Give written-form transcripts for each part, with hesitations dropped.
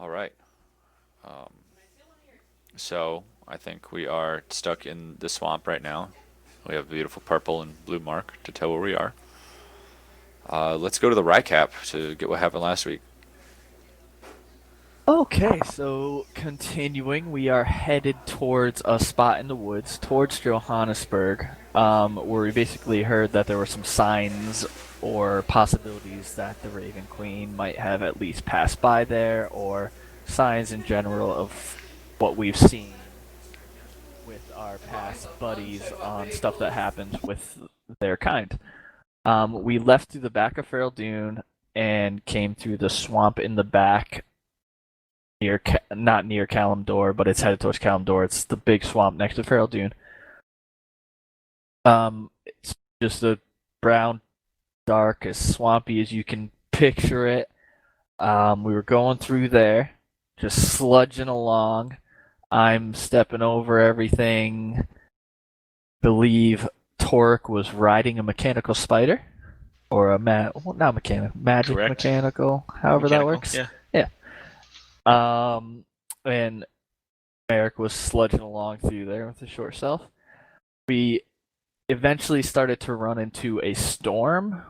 All right. Um, so I think we are stuck in the swamp right now. We have a beautiful purple and blue mark to tell where we are. Let's go to the recap to get what happened last week. Okay, so continuing, we are headed towards a spot in the woods, towards Johannesburg, where we basically heard that there were some signs or possibilities that the Raven Queen might have at least passed by there, or signs in general of what we've seen with our past buddies on stuff that happens with their kind. We left through the back of Feral Dune and came through the swamp in the back near not near Kalimdor, but it's headed towards Kalimdor. It's the big swamp next to Feral Dune. It's just a brown, dark, as swampy as you can picture it. We were going through there, just sludging along. I'm stepping over everything. Believe Torque was riding a mechanical spider, or well, not mechanical, magic Correct. mechanical, however that Mechanical, works. yeah. Yeah. And Eric was sludging along through there with his short self. We eventually started to run into a storm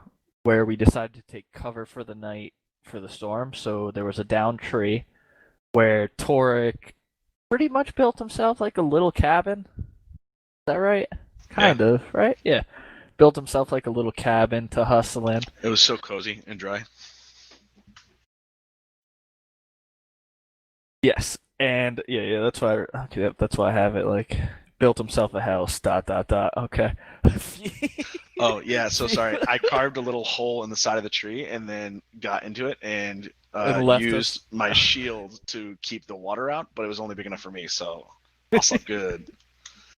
where we decided to take cover for the night for the storm. So there was a downed tree where Torek pretty much built himself like a little cabin. Is that right? Kind of, right? Yeah. Built himself like a little cabin to hustle in. It was so cozy and dry. Yes. And yeah, that's why that's why I have it like built himself a house. Dot dot dot. Okay. Oh, yeah, so sorry. I carved a little hole in the side of the tree and then got into it and And left us. used my shield to keep the water out, but it was only big enough for me, so also good.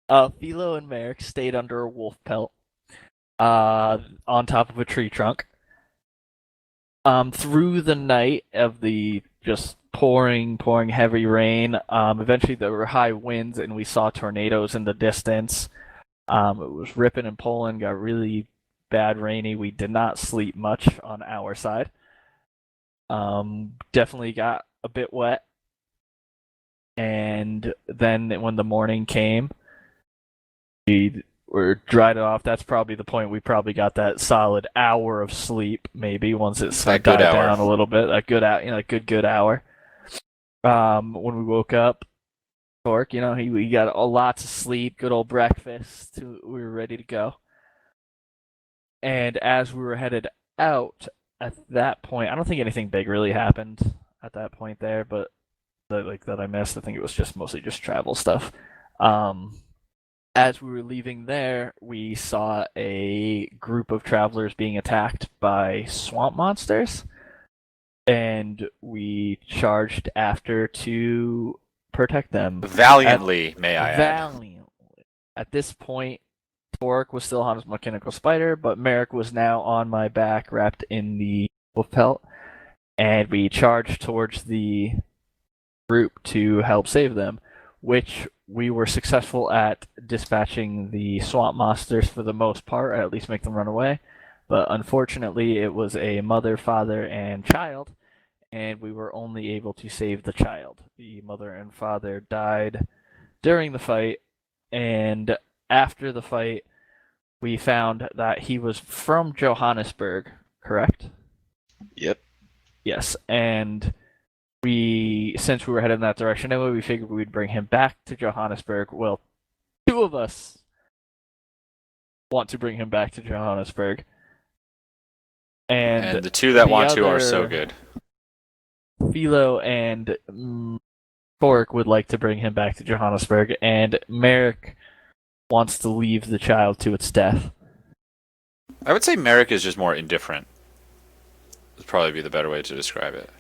Philo and Merrick stayed under a wolf pelt, on top of a tree trunk. Through the night of the just pouring heavy rain, eventually there were high winds and we saw tornadoes in the distance. It was ripping and pulling, got really bad rainy. We did not sleep much on our side. Definitely got a bit wet. And then when the morning came, we were dried off. That's probably the point we probably got that solid hour of sleep, maybe once it's That died good hour. down a little bit. A good out, good hour. When we woke up, Torque, we got a lots of sleep, good old breakfast. We were ready to go. And as we were headed out at that point, I don't think anything big really happened at that point there, but that I missed. I think it was just mostly just travel stuff. As we were leaving there, we saw a group of travelers being attacked by swamp monsters, and we charged after to protect them. Valiantly, may I add. Valiantly. At this point, Torque was still on his mechanical spider, but Merrick was now on my back, wrapped in the wolf pelt, and we charged towards the group to help save them, which we were successful at dispatching the swamp monsters for the most part, or at least make them run away. But unfortunately, it was a mother, father, and child, and we were only able to save the child. The mother and father died during the fight, and after the fight, we found that he was from Johannesburg, correct? Yep. Yes, and since we were headed in that direction anyway, we figured we'd bring him back to Johannesburg. Well, two of us want to bring him back to Johannesburg. And the two that want to are other- so good. Philo and Torque would like to bring him back to Johannesburg, and Merrick wants to leave the child to its death. I would say Merrick is just more indifferent. Would probably be the better way to describe it.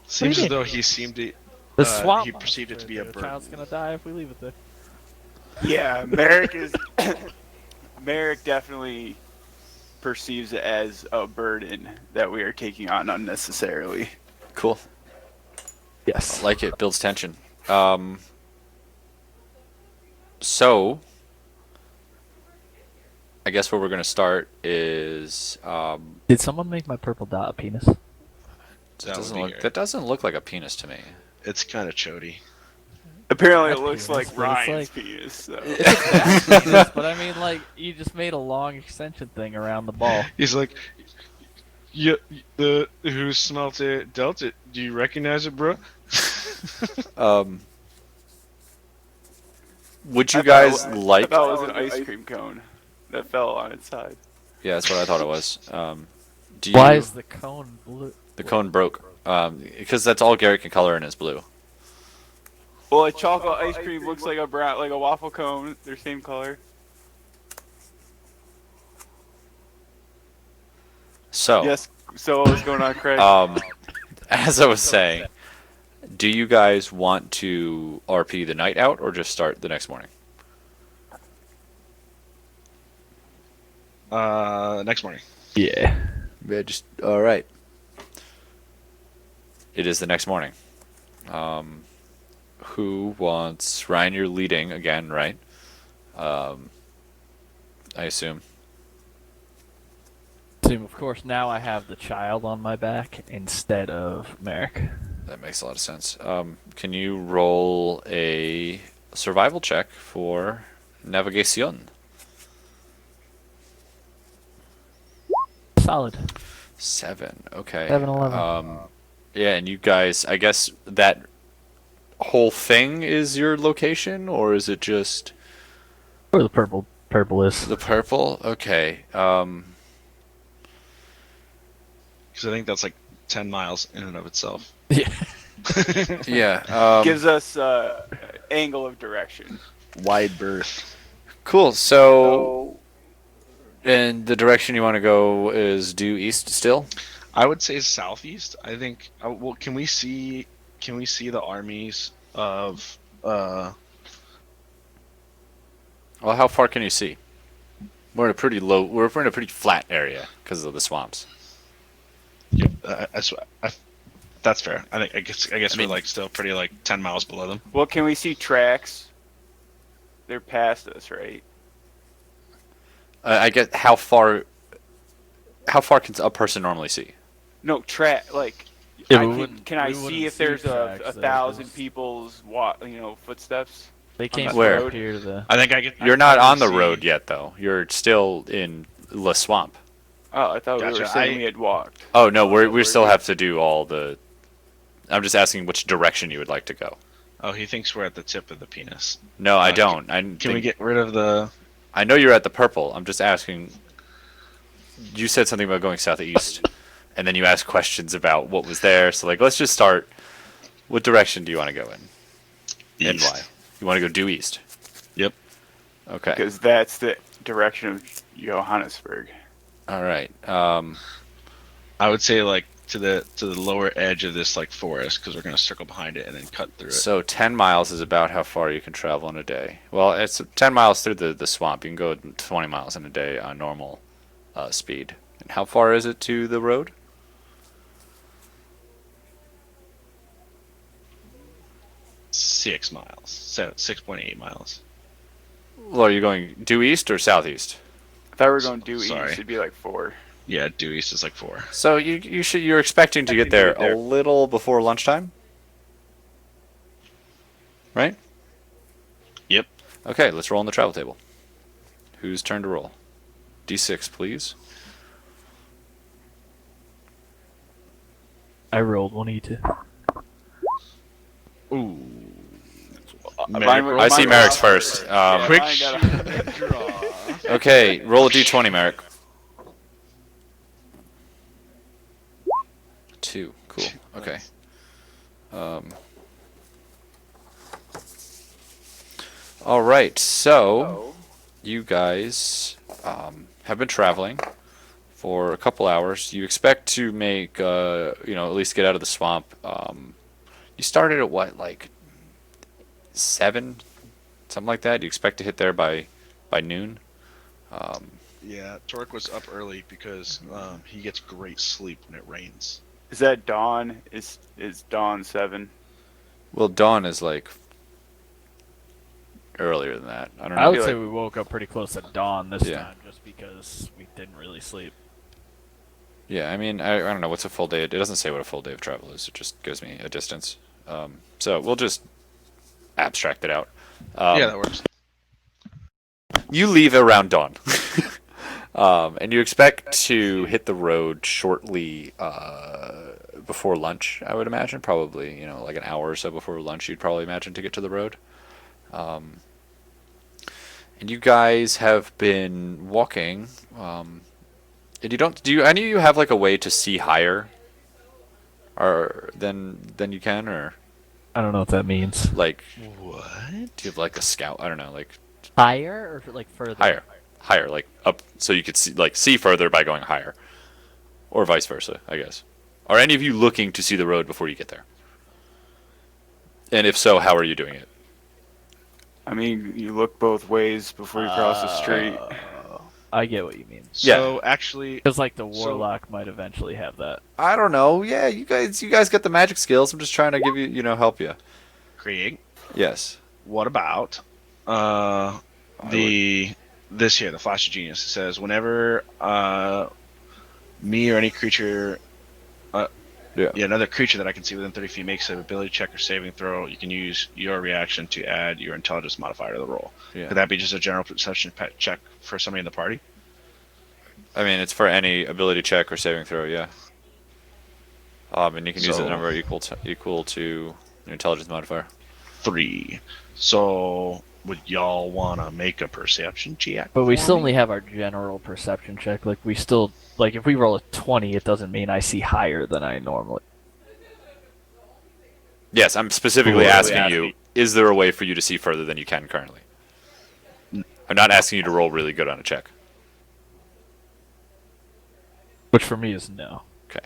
Seems mean? as though he seemed to. The swamp he perceived it to be a the burden. child's gonna die if we leave it there. Yeah, Merrick is. Merrick definitely perceives it as a burden that we are taking on unnecessarily. Cool. Yes. Like it. Builds tension. So, I guess where we're going to start is... Did someone make my purple dot a penis? That doesn't look like a penis to me. It's kind of chody. Apparently, That's it looks penis, like but it's Ryan's like- penis. So. It's a bad penis, but I mean, like, you just made a long extension thing around the ball. He's like, yeah, the who smelt it dealt it. Do you recognize it, bro? Would you I guys thought like? it was an ice cream cone that fell on its side. Yeah, that's what I thought it was. Do you? Why is the cone blue? The cone broke? Because that's all Garrett can color in is blue. Well, a chocolate ice cream looks like a waffle cone. They're same color. So, Yes. So what's going on, Craig? as I was saying, do you guys want to RP the night out or just start the next morning? Next morning. Yeah. Yeah, just all right. It is the next morning. Who wants Ryan? You're leading again, right? I assume. Of course, now I have the child on my back instead of Merrick. That makes a lot of sense. Can you roll a survival check for navigation? Solid. 7. Okay. 7-11. Yeah, and you guys, I guess that whole thing is your location, or is it just Where the purple is. the purple? Okay. Because I think that's like 10 miles in and of itself. Yeah. Yeah. Gives us angle of direction. Wide berth. Cool. So, and the direction you want to go is due east still? I would say southeast. I think. Well, can we see the armies of? Well, how far can you see? We're in a pretty low. We're in a pretty flat area because of the swamps. Yeah, that's fair. I guess I mean- we're like still pretty like 10 miles below them. Well, can we see tracks? They're past us, right? I get how far. How far can a person normally see? No, track. Like, Yeah, I we can, wouldn't- can I we see wouldn't if see there's tracks a there, 1,000 'cause- people's footsteps? They came that Where? from up here to the. I think I get. You're not on the road yet, though. You're still in the swamp. Oh, I thought we Gotcha. were saying we had walked. Oh no, we still have to do all the. I'm just asking which direction you would like to go. Oh, he thinks we're at the tip of the penis. No, I Uh, don't. Can we get rid of the? I know you're at the purple. I'm just asking. You said something about going southeast, and then you asked questions about what was there. So like, let's just start. What direction do you want to go in? And East. why? You want to go due east. Yep. Okay. Because that's the direction of Johannesburg. All right. I would say like to the lower edge of this like forest because we're gonna circle behind it and then cut through it. So 10 miles is about how far you can travel in a day. Well, it's 10 miles through the swamp. You can go 20 miles in a day on normal speed. And how far is it to the road? Six miles. So 6.8 miles. Well, are you going due east or southeast? If I were going due Sorry. east, it'd be like 4. Yeah, due east is like 4. So you're expecting to get there a little before lunchtime? Right? Yep. Okay, let's roll on the travel table. Whose turn to roll? D6, please. I rolled 1E2. Ooh. Mine- I see mine Merrick's was- first. Yeah, Quick mine got a- draw. Okay, roll a d20, Merrick. 2. Cool. Okay. All right. So you guys have been traveling for a couple hours. You expect to make, at least get out of the swamp. You started at what, like 7, something like that. You expect to hit there by noon. Yeah, Torque was up early because he gets great sleep when it rains. Is that dawn? Is dawn 7? Well, dawn is like earlier than that. I don't know. I would feel say like- we woke up pretty close at dawn this Yeah. time, just because we didn't really sleep. Yeah, I mean, I don't know what's a full day. It doesn't say what a full day of travel is. It just gives me a distance. So we'll just abstract it out. Yeah, that works. You leave around dawn, and you expect to hit the road shortly before lunch. I would imagine, probably like an hour or so before lunch. You'd probably imagine to get to the road. And you guys have been walking. And you don't. Do any of you have like a way to see higher, or than you can, or I don't know what that means. like What? do you have like a scout? I don't know, like Higher or like further? higher, like up, so you could see further by going higher, or vice versa, I guess. Are any of you looking to see the road before you get there? And if so, how are you doing it? I mean, you look both ways before you cross the street. I get what you mean. So actually, Because like the warlock might eventually have that. I don't know. Yeah, you guys got the magic skills. I'm just trying to give you, help you. Krieg, Yes. what about this here, the Flash of Genius? It says whenever me or any creature, another creature that I can see within 30 feet makes an ability check or saving throw, you can use your reaction to add your intelligence modifier to the roll. Yeah. Could that be just a general perception check for somebody in the party? I mean, it's for any ability check or saving throw. Yeah. And you can use a So- number equal to your intelligence modifier. 3. So would y'all want to make a perception check? But we for still me? only have our general perception check. Like we still like if we roll a 20, it doesn't mean I see higher than I normally. Yes, I'm specifically Ooh, asking yeah. you: is there a way for you to see further than you can currently? I'm not asking you to roll really good on a check. Which for me is no. Okay.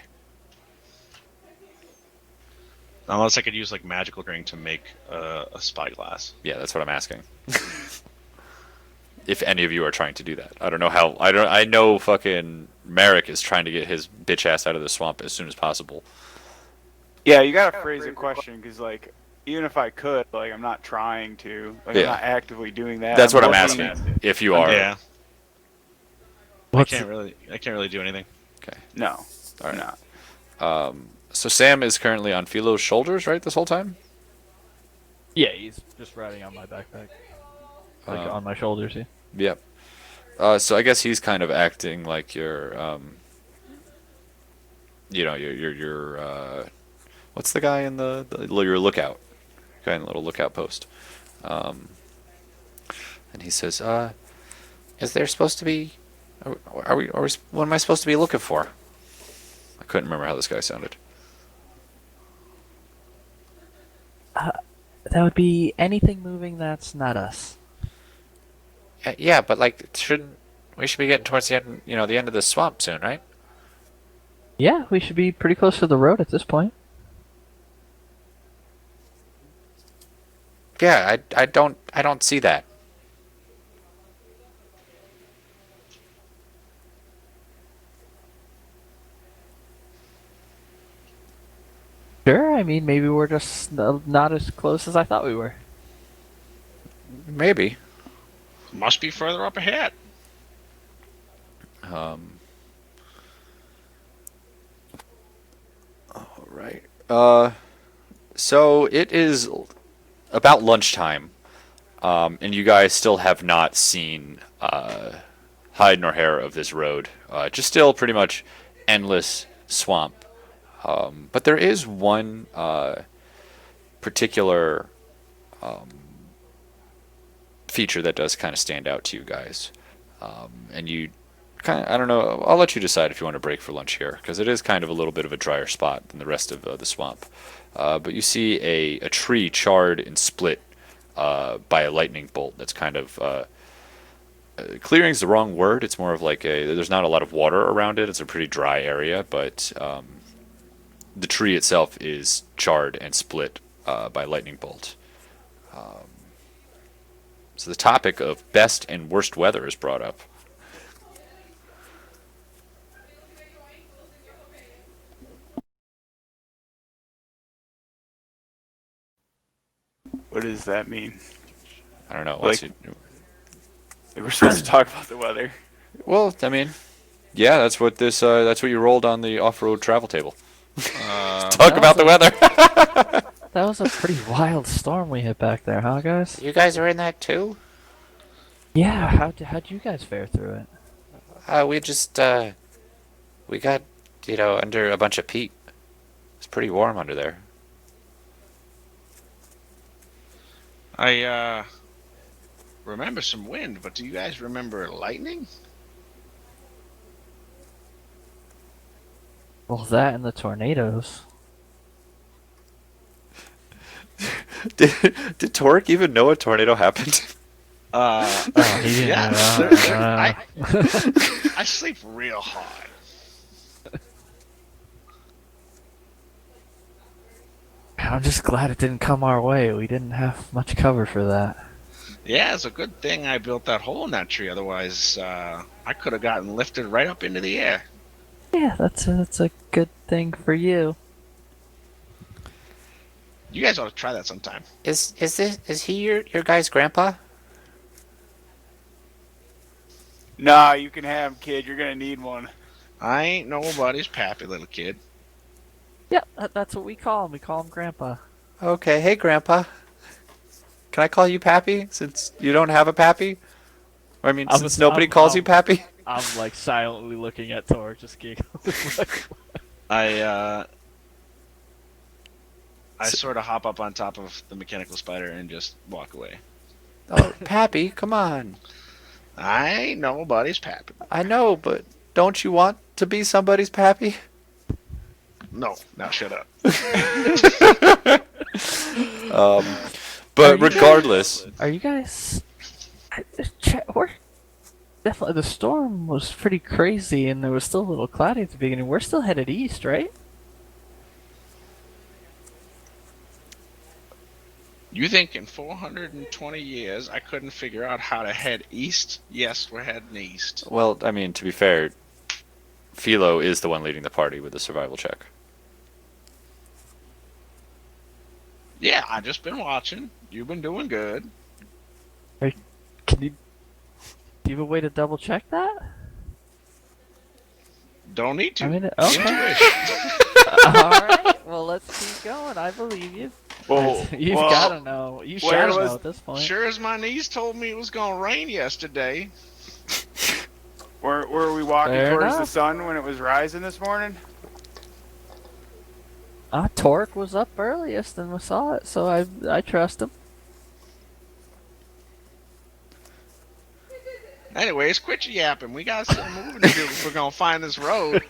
Unless I could use like magical ring to make a spyglass. Yeah, that's what I'm asking. If any of you are trying to do that, I don't know how. I know fucking Merrick is trying to get his bitch ass out of the swamp as soon as possible. Yeah, you gotta phrase the question because, like, even if I could, like, I'm not trying to. Like, Yeah. I'm not actively doing that. That's what I'm looking- asking. If you are, Yeah, I What's can't really do anything. okay. No. All right. No. So Sam is currently on Philo's shoulders, right? This whole time. Yeah, he's just riding on my backpack, like Um, on my shoulders. Yeah. Yep. So I guess he's kind of acting like your, what's the guy in your lookout? Guy in the little lookout post. And he says, is there supposed to be, what am I supposed to be looking for? I couldn't remember how this guy sounded. That would be anything moving that's not us. Yeah, but like, we should be getting towards the end, the end of the swamp soon, right? Yeah, we should be pretty close to the road at this point. Yeah, I don't see that. Sure, I mean maybe we're just not as close as I thought we were. Maybe. Must be further up ahead. All right. So it is about lunchtime, and you guys still have not seen hide nor hair of this road. Just still pretty much endless swamp. But there is one particular feature that does kind of stand out to you guys, and you kind of, I don't know, I'll let you decide if you want to break for lunch here, because it is kind of a little bit of a drier spot than the rest of the swamp. But you see a tree charred and split by a lightning bolt that's kind of clearing is the wrong word. It's more of like there's not a lot of water around it. It's a pretty dry area, but the tree itself is charred and split by lightning bolt. So the topic of best and worst weather is brought up. What does that mean? I don't know. Like- We're supposed to talk about the weather. Well, I mean, Yeah, that's what this. That's what you rolled on the off-road travel table. Um, Talk about the weather. That was a pretty wild storm we hit back there, huh, guys? You guys are in that too? Yeah, how'd you guys fare through it? We just we got under a bunch of peat. It's pretty warm under there. I remember some wind, but do you guys remember lightning? Well, that and the tornadoes. Did Torque even know a tornado happened? Oh, he didn't Yeah, know. I sleep real hard. I'm just glad it didn't come our way. We didn't have much cover for that. Yeah, it's a good thing I built that hole in that tree. Otherwise, I could have gotten lifted right up into the air. Yeah, that's a good thing for you. You guys ought to try that sometime. Is he your guy's grandpa? Nah, you can have him, kid. You're gonna need one. I ain't nobody's pappy, little kid. Yeah, that's what we call him. We call him Grandpa. Okay, hey grandpa. Can I call you Pappy since you don't have a Pappy? I mean, since nobody calls you Pappy. I'm like silently looking at Tor, just giggling. I sort of hop up on top of the mechanical spider and just walk away. Oh, Pappy, come on. I ain't nobody's pappy. I know, but don't you want to be somebody's Pappy? No, now shut up. But regardless, Are you guys? We're definitely. The storm was pretty crazy, and it was still a little cloudy at the beginning. We're still headed east, right? You think in 420 years I couldn't figure out how to head east? Yes, we're heading east. well, I mean, to be fair, Philo is the one leading the party with the survival check. Yeah, I just been watching. You've been doing good. Can you? Do you have a way to double check that? Don't need to. I mean, okay. Intuition. All right. Well, let's keep going. I believe you. Whoa, You've well, got to know. You should where know was- at this point. Sure as my knees told me it was gonna rain yesterday. Were we walking Fair towards the enough. sun when it was rising this morning? Torque was up earliest and we saw it, so I trust him. Anyways, quit your yapping. We got some moving to do if we're gonna find this road.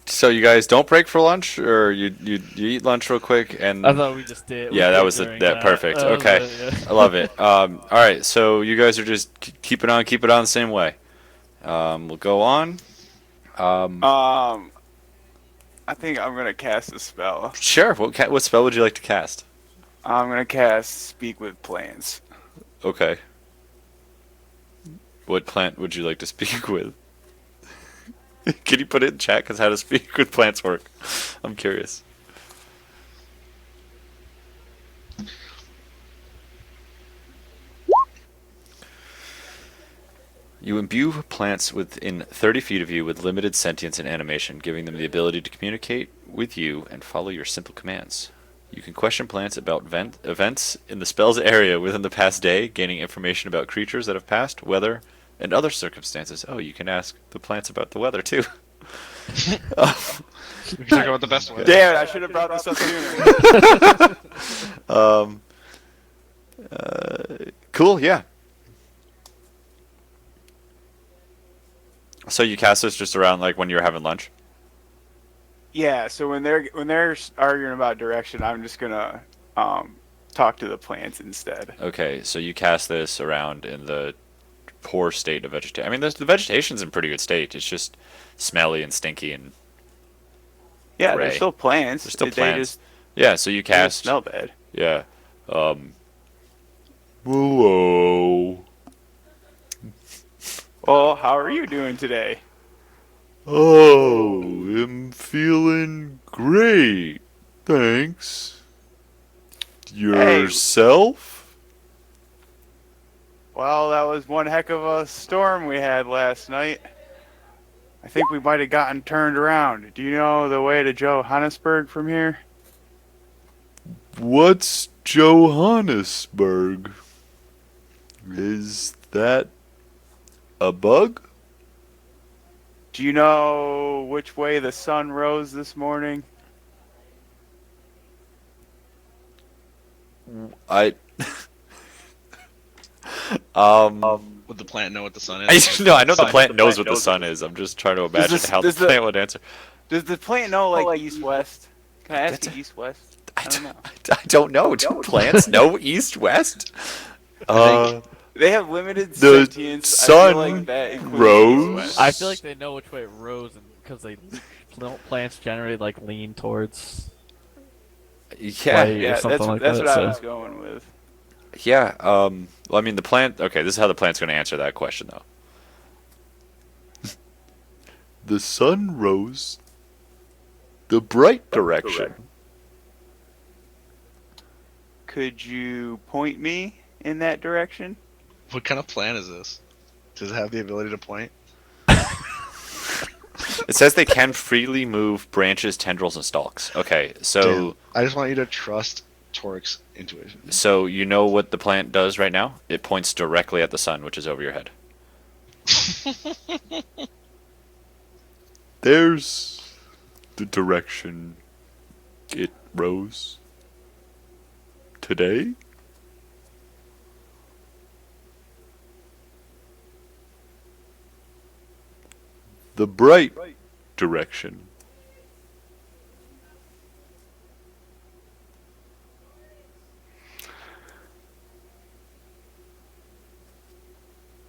So you guys don't break for lunch, or you eat lunch real quick and. I thought we just did. Yeah, that was that perfect. Okay, I love it. All right, so you guys are just keep it on the same way. We'll go on. I think I'm gonna cast a spell. Sure. What spell would you like to cast? I'm gonna cast Speak with Plants. Okay. What plant would you like to speak with? Can you put it in chat? Because how to speak with plants work? I'm curious. You imbue plants within 30 feet of you with limited sentience and animation, giving them the ability to communicate with you and follow your simple commands. You can question plants about events in the spell's area within the past day, gaining information about creatures that have passed, weather, and other circumstances. Oh, you can ask the plants about the weather, too. We can talk about the best way. Damn it! I should have brought this up sooner. Cool, yeah. So you cast this just around like when you were having lunch? Yeah. So when they're arguing about direction, I'm just gonna talk to the plants instead. Okay, so you cast this around in the poor state of vegetation. I mean, the vegetation's in pretty good state. It's just smelly and stinky and Yeah, gray. they're still plants. They're still They plants. just, Yeah, so you they just cast. smell bad. Yeah. Hello. Well, how are you doing today? Oh, I'm feeling great. Thanks. Yourself? Well, that was one heck of a storm we had last night. I think we might have gotten turned around. Do you know the way to Johannesburg from here? What's Johannesburg? Is that a bug? Do you know which way the sun rose this morning? I Would the plant know what the sun I is? no, I know the plant knows what the sun is. I'm just trying to imagine this- how the does the- plant would answer. Does the plant know like east-west? Can I ask That's you east-west? I don't know. don't know. Do plants know east west? They have limited The sentience. I sun feel like that includes rose. east-west. I feel like they know which way it rose, because plants generally like lean towards Yeah, light or Yeah, something like that's that. what I So was going with. yeah. Well, I mean, the plant. Okay, this is how the plant's going to answer that question, though. The sun rose the bright direction. Could you point me in that direction? What kind of plant is this? Does it have the ability to point? It says they can freely move branches, tendrils, and stalks. Okay, so Damn. I just want you to trust Torik's intuition. so you know what the plant does right now? It points directly at the sun, which is over your head. There's the direction it rose today. The bright direction.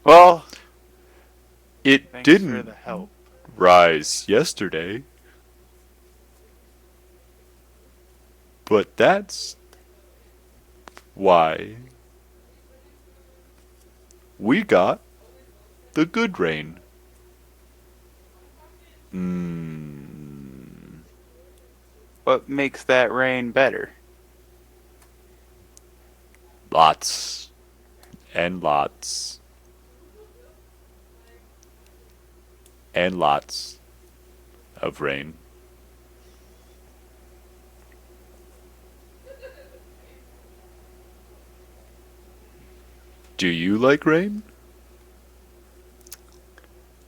Well, It thanks for didn't the help. rise yesterday. But that's why we got the good rain. What makes that rain better? Lots and lots and lots of rain. Do you like rain?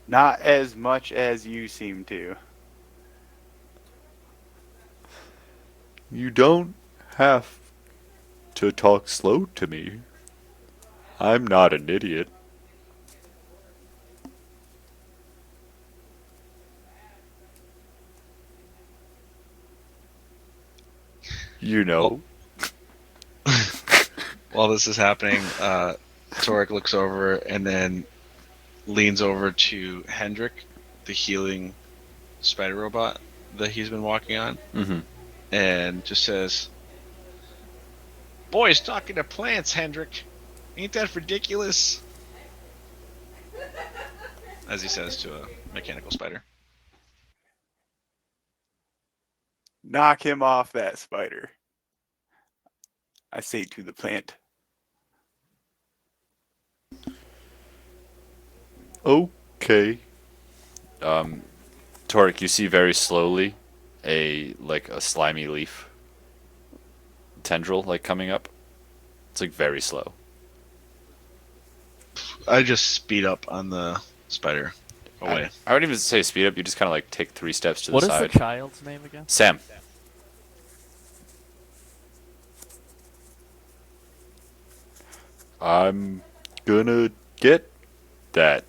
Not as much as you seem to. You don't have to talk slow to me. I'm not an idiot. You know. While this is happening, Torik looks over and then leans over to Hendrik, the healing spider robot that he's been walking on, Mm-hmm. and just says, "Boys talking to plants, Hendrik. Ain't that ridiculous?" As he says to a mechanical spider. Knock him off that spider. I say to the plant. Okay. Torik, you see very slowly a slimy leaf tendril coming up. It's very slow. I just speed up on the spider away. I wouldn't even say speed up. You just kind of take 3 steps to what the is side. the child's name again? Sam. I'm gonna get that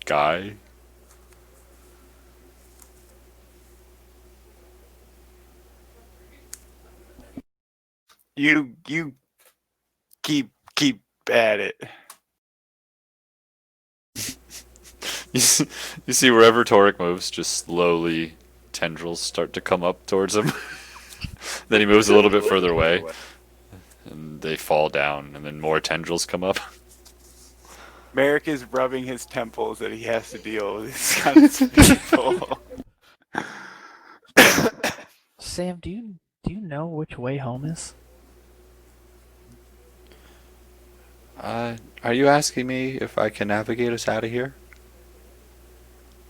guy. You keep at it. You see wherever Torik moves, just slowly tendrils start to come up towards him. Then he moves a little bit further away, and they fall down, and then more tendrils come up. Merrick is rubbing his temples that he has to deal with these kinds of people. Sam, do you know which way home is? Are you asking me if I can navigate us out of here?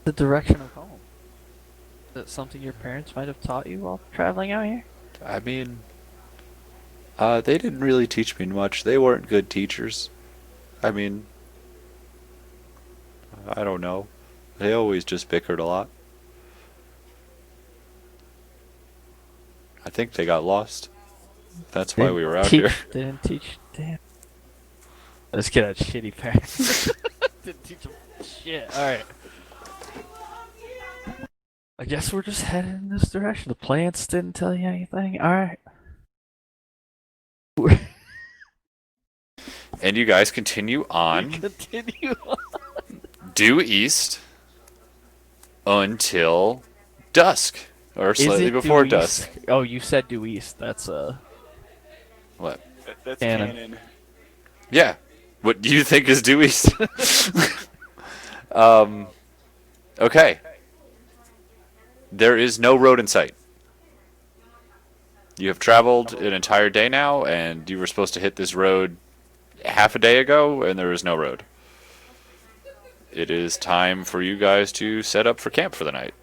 the direction of home? Is that something your parents might have taught you while traveling out here? I mean, they didn't really teach me much. They weren't good teachers. I mean, I don't know. They always just bickered a lot. I think they got lost. That's why we were out here. They didn't teach. Damn. This kid had shitty parents. Didn't teach him shit. All right. I guess we're just headed in this direction. The plants didn't tell you anything. All right. And you guys continue on Continue. due east until dusk, or slightly before dusk. Oh, you said due east. That's What? That's Canon. canon. Yeah. What do you think is due east? Okay. There is no road in sight. You have traveled an entire day now, and you were supposed to hit this road half a day ago, and there is no road. It is time for you guys to set up for camp for the night.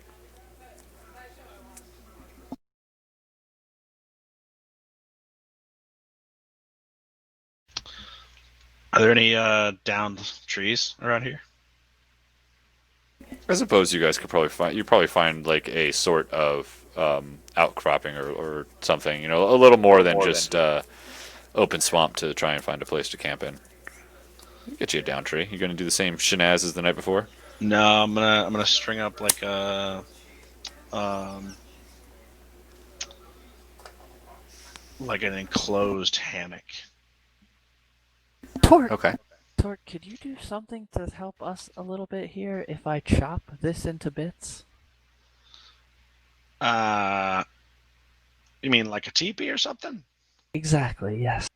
Are there any downed trees around here? I suppose you guys could probably find. You probably find like a sort of outcropping or something. You know, a little more than just open swamp to try and find a place to camp in. Get you a down tree. You gonna do the same shenaz as the night before? No, I'm gonna string up like a like an enclosed hammock. Torque. Okay. Torque, could you do something to help us a little bit here if I chop this into bits? You mean like a teepee or something? Exactly. Yes.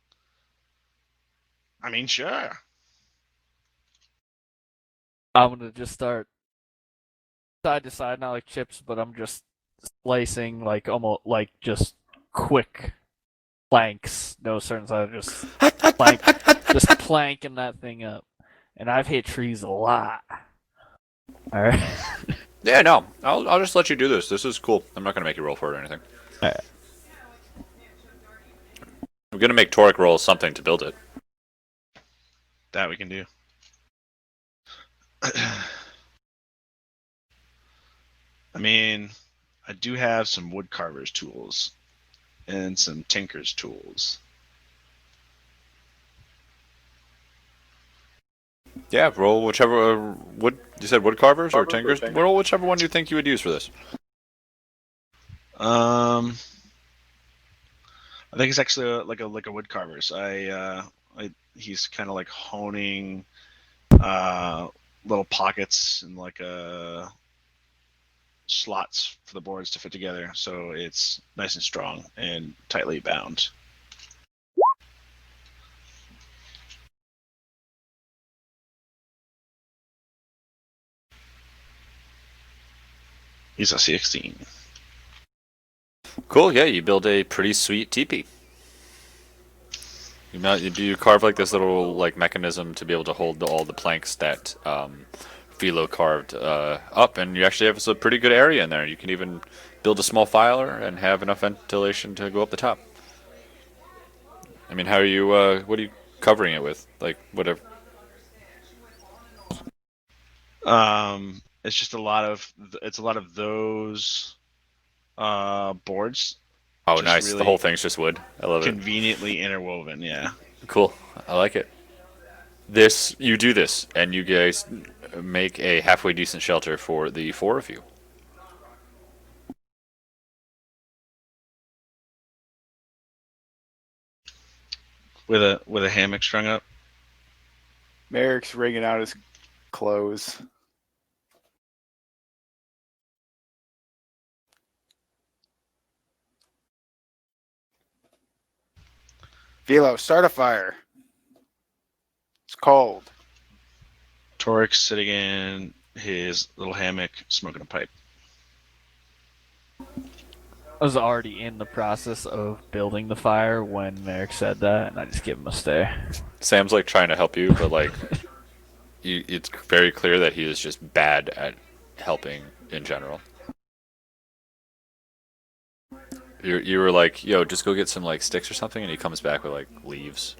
I mean, sure. I'm gonna just start side to side, not like chips, but I'm just slicing like almost like just quick planks, no certain size, just planking that thing up. And I've hit trees a lot. All right. Yeah, no. I'll just let you do this. This is cool. I'm not gonna make you roll for it or anything. All right. I'm gonna make Toric roll something to build it. That we can do. I mean, I do have some woodcarver's tools and some tinker's tools. Yeah, roll whichever wood. You said wood carvers or tinkers. Roll whichever one you think you would use for this. I think it's actually like a woodcarver's. He's kind of like honing little pockets and like slots for the boards to fit together, so it's nice and strong and tightly bound. He's a 16. Cool. Yeah, you build a pretty sweet teepee. You carve like this little like mechanism to be able to hold all the planks that Philo carved up, and you actually have a pretty good area in there. You can even build a small filer and have enough ventilation to go up the top. I mean, how are you? What are you covering it with? Like whatever. It's just a lot of those boards. Oh, Just nice. really The whole thing's just wood. I love it. Conveniently interwoven, yeah. Cool. I like it. You do this, and you guys make a halfway decent shelter for the four of you. With a hammock strung up. Merrick's wringing out his clothes. Philo, start a fire. It's cold. Torik's sitting in his little hammock, smoking a pipe. I was already in the process of building the fire when Merrick said that, and I just give him a stare. Sam's like trying to help you, but like, it's very clear that he is just bad at helping in general. You were like, yo, just go get some like sticks or something, and he comes back with like leaves,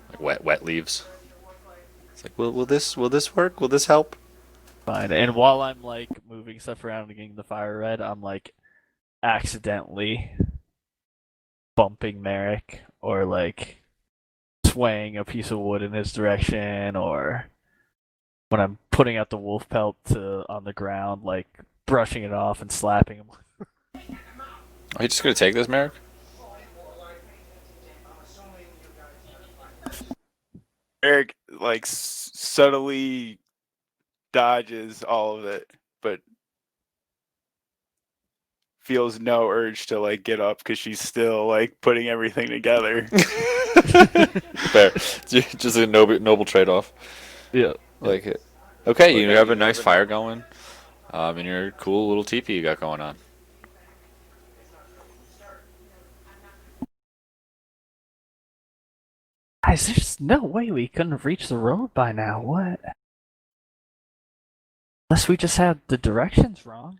like wet leaves. It's like, will this work? Will this help? Fine. And while I'm like moving stuff around and getting the fire red, I'm like accidentally bumping Merrick or like swaying a piece of wood in his direction, or when I'm putting out the wolf pelt on the ground, like brushing it off and slapping him. Are you just gonna take this, Merrick? Eric like subtly dodges all of it, but feels no urge to like get up because she's still like putting everything together. Fair. Just a noble trade-off. Yeah. Like it. Okay, you have a nice fire going, and your cool little teepee you got going on. Guys, there's no way we couldn't have reached the road by now. What? Unless we just had the directions wrong.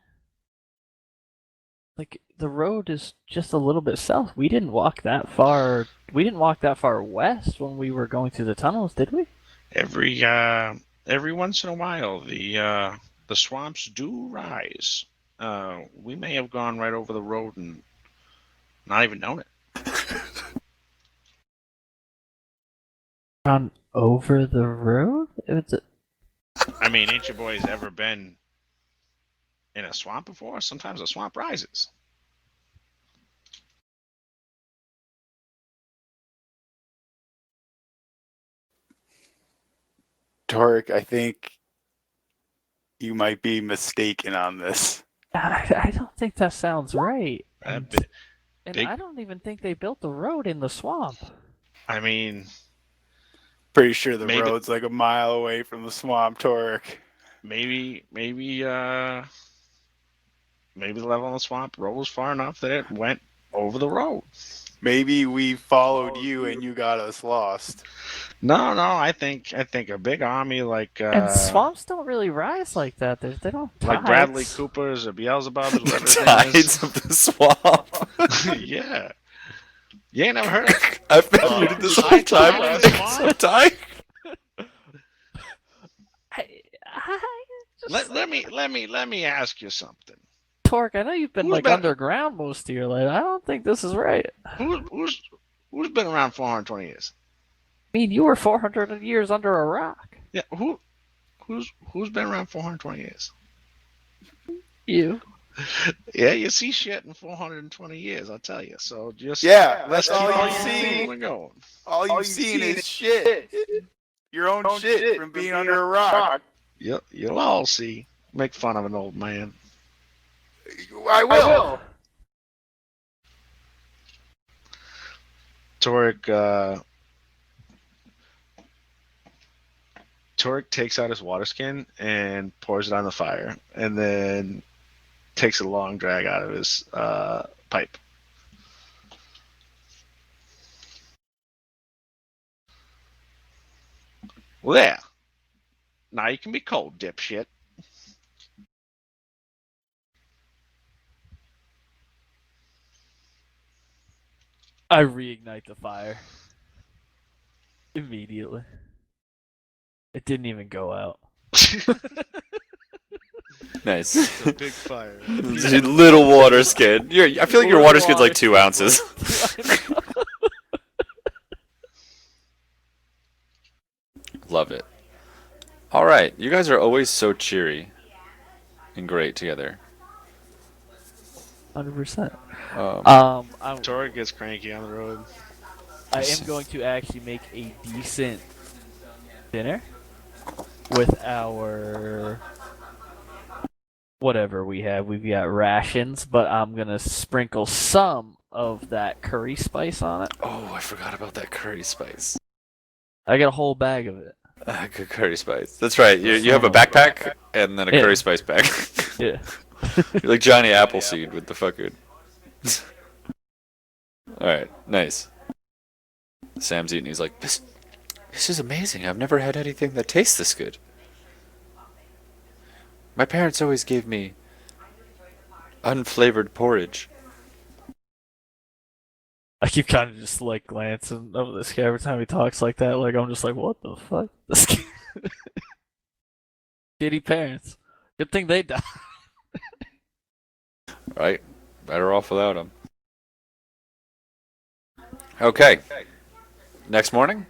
Like, the road is just a little bit south. We didn't walk that far. We didn't walk that far west when we were going through the tunnels, did we? Every once in a while, the swamps do rise. We may have gone right over the road and not even known it. Gone over the road? I mean, ain't your boys ever been in a swamp before? Sometimes a swamp rises. Torek, I think you might be mistaken on this. I don't think that sounds right. That And big- I don't even think they built the road in the swamp. I mean, Pretty sure the Maybe- road's like a mile away from the swamp, Torek. maybe the level in the swamp rose far enough that it went over the road. Maybe we followed you and you got us lost. No, I think a big army like And swamps don't really rise like that. They don't like tides. Bradley Cooper's or Beelzebub's, whatever his name Tides is. of the swamp. Yeah. You ain't never heard of it? I've been muted this whole time. Tides I of the think so swamp? tired. Let me ask you something. Torque, I know you've been Who's like been- underground most of your life. I don't think this is right. Who's been around 420 years? I mean, you were 400 years under a rock. Yeah, who's been around 420 years? You. Yeah, you see shit in 420 years, I'll tell you. So just That's keep all on you see. going. All you've seen is shit. Your own shit from being under a rock. You'll all see. Make fun of an old man. I will. Torek takes out his water skin and pours it on the fire, and then takes a long drag out of his pipe. Well, there. Now you can be cold, dipshit. I reignite the fire. Immediately. It didn't even go out. Nice. A big fire. Little water skin. I feel like your water skin's like 2 ounces. Love it. All right, you guys are always so cheery and great together. 100%. Um, Torek gets cranky on the road. I am going to actually make a decent dinner with our whatever we have. We've got rations, but I'm gonna sprinkle some of that curry spice on it. oh, I forgot about that curry spice. I got a whole bag of it. Good curry spice. That's right. You have a backpack and then a Yeah. curry spice bag. Yeah. You're like Johnny Appleseed with the fucking. All right, nice. Sam's eating. He's like, this is amazing. I've never had anything that tastes this good. My parents always gave me unflavored porridge. I keep kind of just like glancing over this guy every time he talks like that. Like I'm just like, what the fuck? This kid- shitty parents. Good thing they died. Right? Better off without him. Okay. Next morning?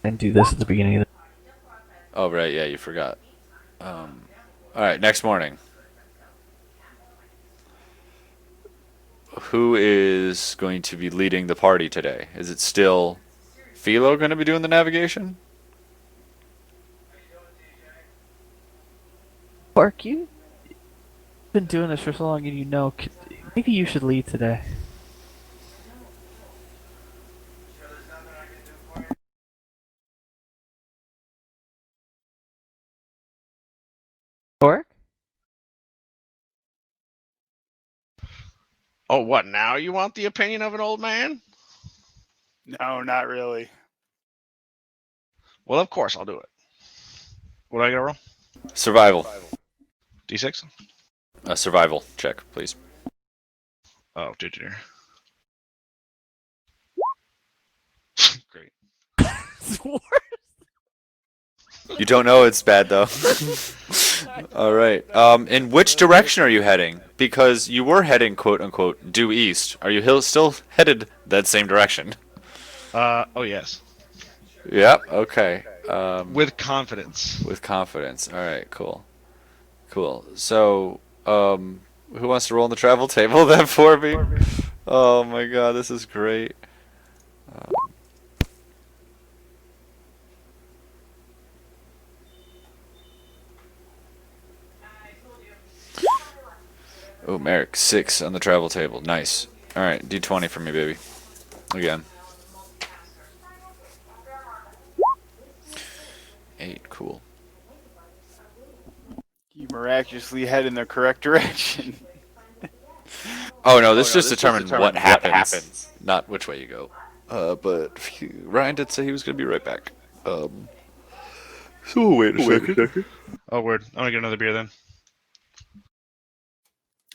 And do this at the beginning of the. Oh, right. Yeah, you forgot. All right. Next morning. Who is going to be leading the party today? Is it still Philo going to be doing the navigation? Park, you've been doing this for so long, and you know, maybe you should lead today. Torque? Oh, what now? You want the opinion of an old man? No, not really. Well, of course I'll do it. What do I gotta roll? Survival. D6? A survival check, please. Oh, dear. Great. You don't know it's bad though. All right. In which direction are you heading? Because you were heading quote unquote due east. Are you still headed that same direction? Oh yes. Yep. Okay. With confidence. With confidence. All right. Cool. Cool. So, who wants to roll on the travel table then for me? Oh my God, this is great. Oh, Merrick, 6 on the travel table. Nice. All right, D20 for me, baby. Again. 8. Cool. You miraculously head in the correct direction. Oh no, this just determined what happens, not which way you go. But Ryan did say he was gonna be right back. So we'll wait a second. Oh, word. I'm gonna get another beer then.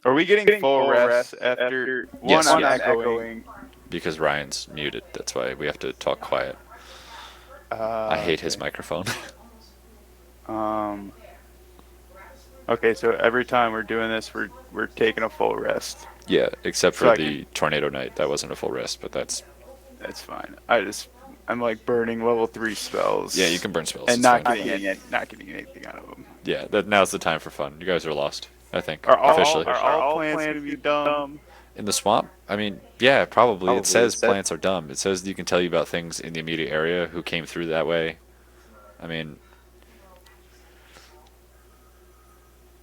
Are we getting full rest after Yes, one? I'm yes. echoing. Because Ryan's muted, that's why we have to talk quiet. I hate his microphone. Okay, so every time we're doing this, we're taking a full rest. Yeah, except So for I the tornado night. That wasn't a full rest, but that's That's fine. I'm like burning level 3 spells. yeah. You can burn spells. and it's not fine. getting anything out of them. Yeah, now's the time for fun. You guys are lost. I think Are officially all plants gonna be dumb? in the swamp. I mean, yeah, probably. It says plants are dumb. It says you can tell you about things in the immediate area who came through that way. I mean,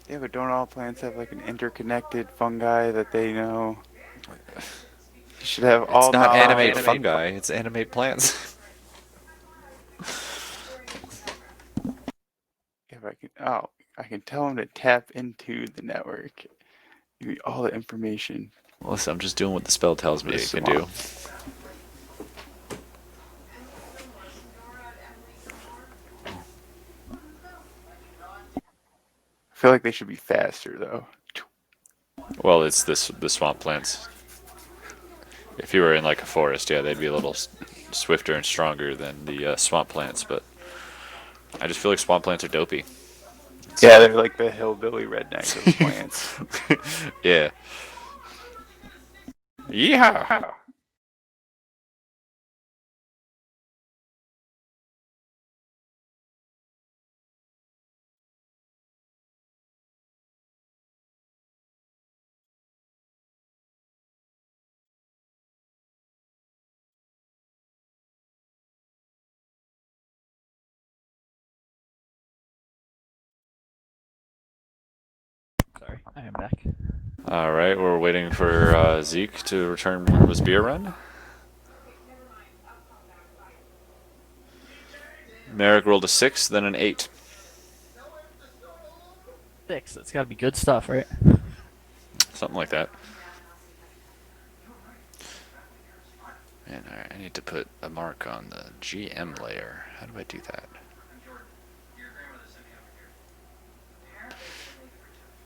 Yeah, but don't all plants have like an interconnected fungi that they know? You should have all. it's not knowledge. animate fungi. It's animate plants. If I can, I can tell them to tap into the network. Give me all the information. Listen, I'm just doing what the spell tells me it can do. I feel like they should be faster though. Well, it's the swamp plants. If you were in like a forest, yeah, they'd be a little swifter and stronger than the swamp plants. But I just feel like swamp plants are dopey. Yeah, they're like the hillbilly rednecks of plants. Yeah. Yeehaw! Sorry, I am back. All right, we're waiting for Zeke to return from his beer run. Merrick rolled a 6, then an 8. 6. That's gotta be good stuff, right? Something like that. Man, I need to put a mark on the GM layer. How do I do that?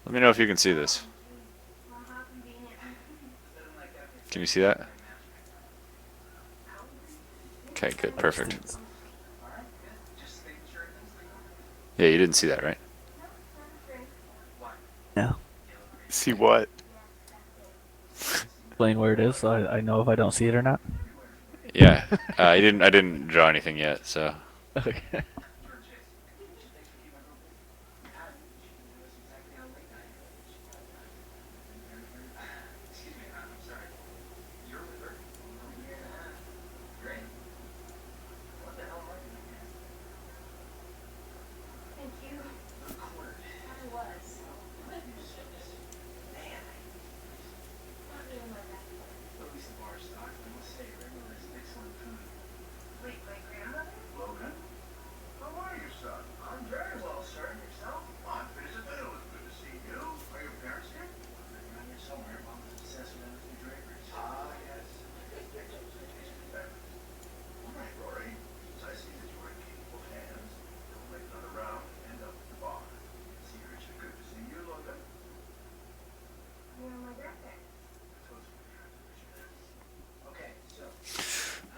Let me know if you can see this. Can you see that? Okay, good, perfect. Yeah, you didn't see that, right? No. See what? Explain where it is so I know if I don't see it or not. Yeah. I didn't draw anything yet, so. Okay.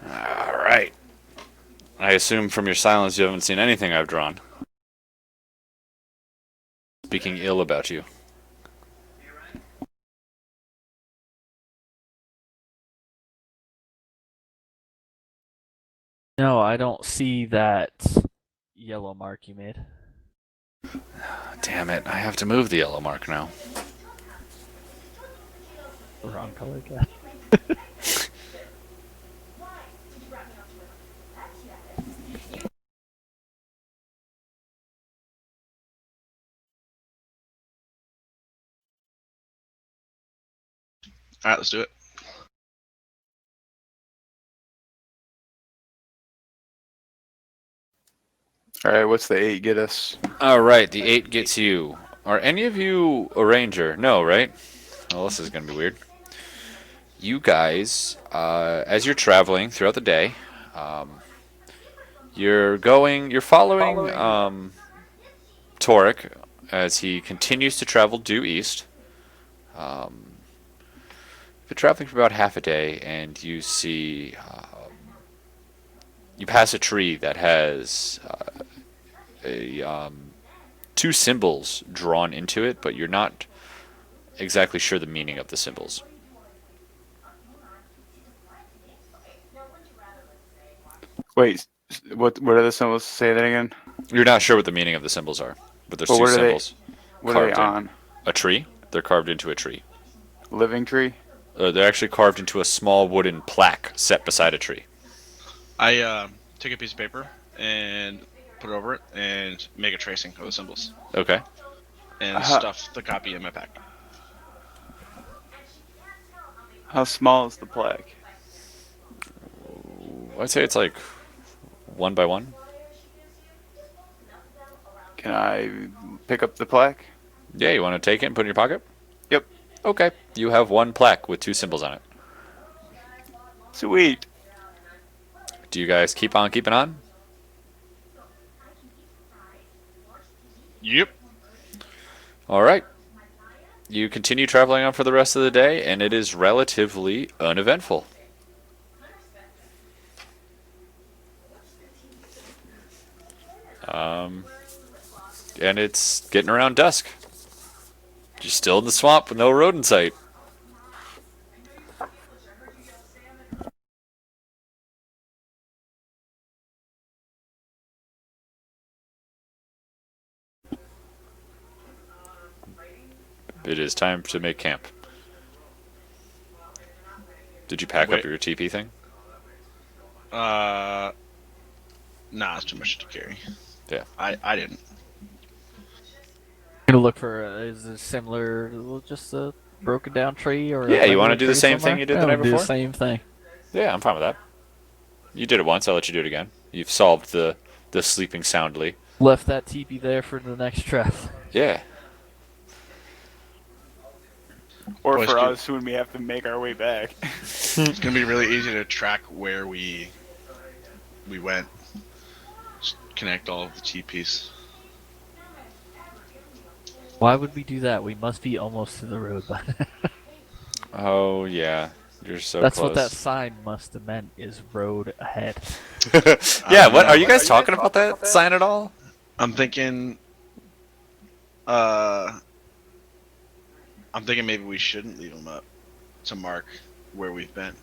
All right. I assume from your silence you haven't seen anything I've drawn. Speaking ill about you. No, I don't see that yellow mark you made. Damn it, I have to move the yellow mark now. Wrong color guy. All right, let's do it. All right, what's the 8 get us? All right, the 8 gets you. Are any of you a ranger? No, right? Well, this is going to be weird. You guys, as you're traveling throughout the day, you're following Torek as he continues to travel due east. You're traveling for about half a day, and you see, you pass a tree that has two symbols drawn into it, but you're not exactly sure the meaning of the symbols. Wait, what are the symbols? Say that again. You're not sure what the meaning of the symbols are, but there's But two what are they? symbols What are they carved in on? a tree. They're carved into a tree. Living tree. They're actually carved into a small wooden plaque set beside a tree. I take a piece of paper and put it over it and make a tracing of the symbols Okay. and stuff the copy in my pack. How small is the plaque? I'd say it's like 1 by 1. Can I pick up the plaque? Yeah, you want to take it and put it in your pocket? Yep. Okay. You have one plaque with two symbols on it. Sweet. Do you guys keep on keeping on? Yep. All right. You continue traveling on for the rest of the day, and it is relatively uneventful. And it's getting around dusk. You're still in the swamp with no road in sight. It is time to make camp. Did you pack up Wait. your TP thing? Nah, it's too much to carry. Yeah. I didn't. Gonna look for is it similar, just a broken down tree or? Yeah, a you want regular to do the tree same somewhere? thing you did Yeah, the night we'll do before? the same thing. Yeah, I'm fine with that. You did it once, I'll let you do it again. You've solved the sleeping soundly. Left that teepee there for the next travel. Yeah. Or Boys, for good. us when we have to make our way back. It's gonna be really easy to track where we went. Just connect all of the TPs. Why would we do that? We must be almost to the road. Oh yeah, you're so That's what that close. sign must have meant, is road ahead. Yeah, don't what are know. you guys talking about that sign at all? I'm thinking. Uh, I'm thinking maybe we shouldn't leave them up to mark where we've been.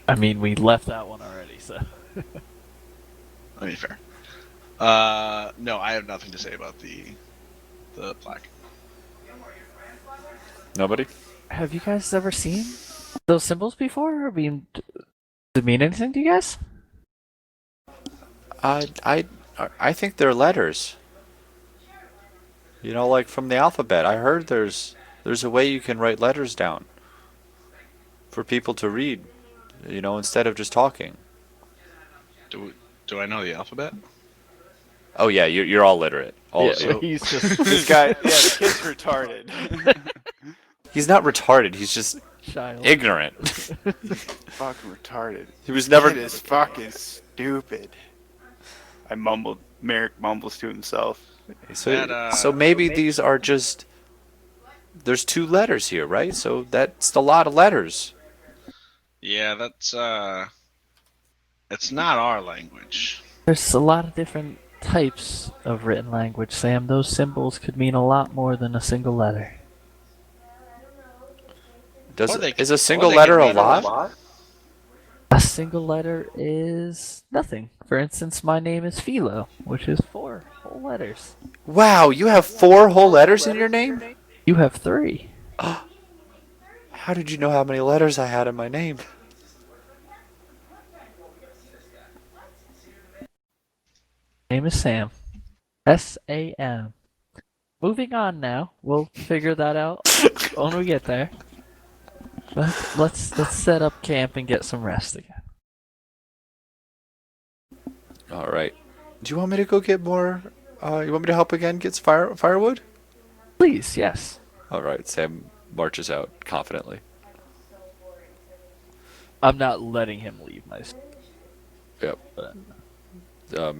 I mean, we left that one already, so. I mean, fair. No, I have nothing to say about the plaque. Nobody. Have you guys ever seen those symbols before? I mean, does it mean anything to you guys? I think they're letters. You know, like from the alphabet. I heard there's a way you can write letters down for people to read. You know, instead of just talking. Do I know the alphabet? Oh yeah, you're all literate. All of Yeah, you. he's just This guy, yeah, the kid's retarded. He's not retarded. He's just child. ignorant. Fucking retarded. He was never. Kid is fucking stupid. Merrick mumbles to himself. So maybe these are just. There's 2 letters here, right? So that's a lot of letters. Yeah, that's it's not our language. There's a lot of different types of written language, Sam. Those symbols could mean a lot more than a single letter. Is a single letter a lot? A single letter is nothing. For instance, my name is Philo, which is 4 whole letters. Wow, you have 4 whole letters in your name? You have 3. How did you know how many letters I had in my name? Name is Sam. S-A-M. Moving on now. We'll figure that out when we get there. But let's set up camp and get some rest again. All right. Do you want me to go get more? You want me to help again? Get some firewood? Please, yes. All right. Sam marches out confidently. I'm not letting him leave my. Yep.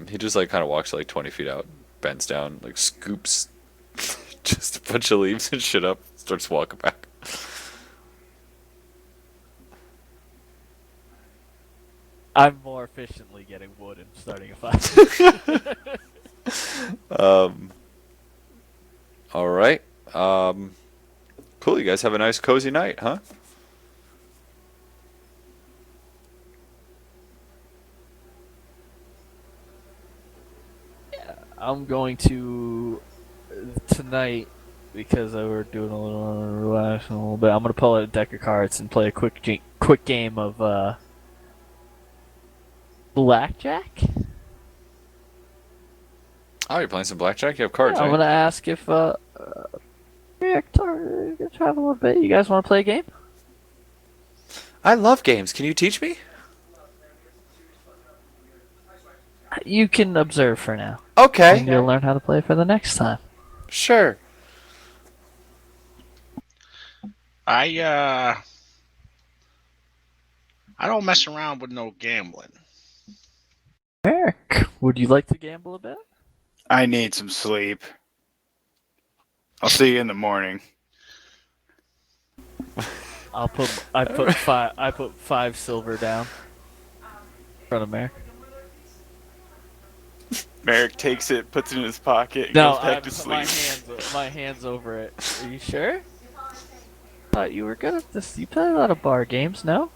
He just like kind of walks like 20 feet out, bends down, like scoops just a bunch of leaves and shit up, starts walking back. I'm more efficiently getting wood and starting a fire. All right. Cool. You guys have a nice cozy night, huh? I'm going to tonight because we're doing a little relaxing a little bit. I'm gonna pull out a deck of cards and play a quick game of blackjack. Oh, you're playing some blackjack? You have cards, I'm right? gonna ask if yeah, travel a little bit. You guys want to play a game? I love games. Can you teach me? You can observe for now. Okay. And you'll learn how to play for the next time. Sure. I don't mess around with no gambling. Eric, would you like to gamble a bit? I need some sleep. I'll see you in the morning. I put 5 silver down in front of Merrick. Merrick takes it, puts it in his pocket, and No, goes back to my sleep. hands over it. Are you sure? Thought you were good at this. You play a lot of bar games, no?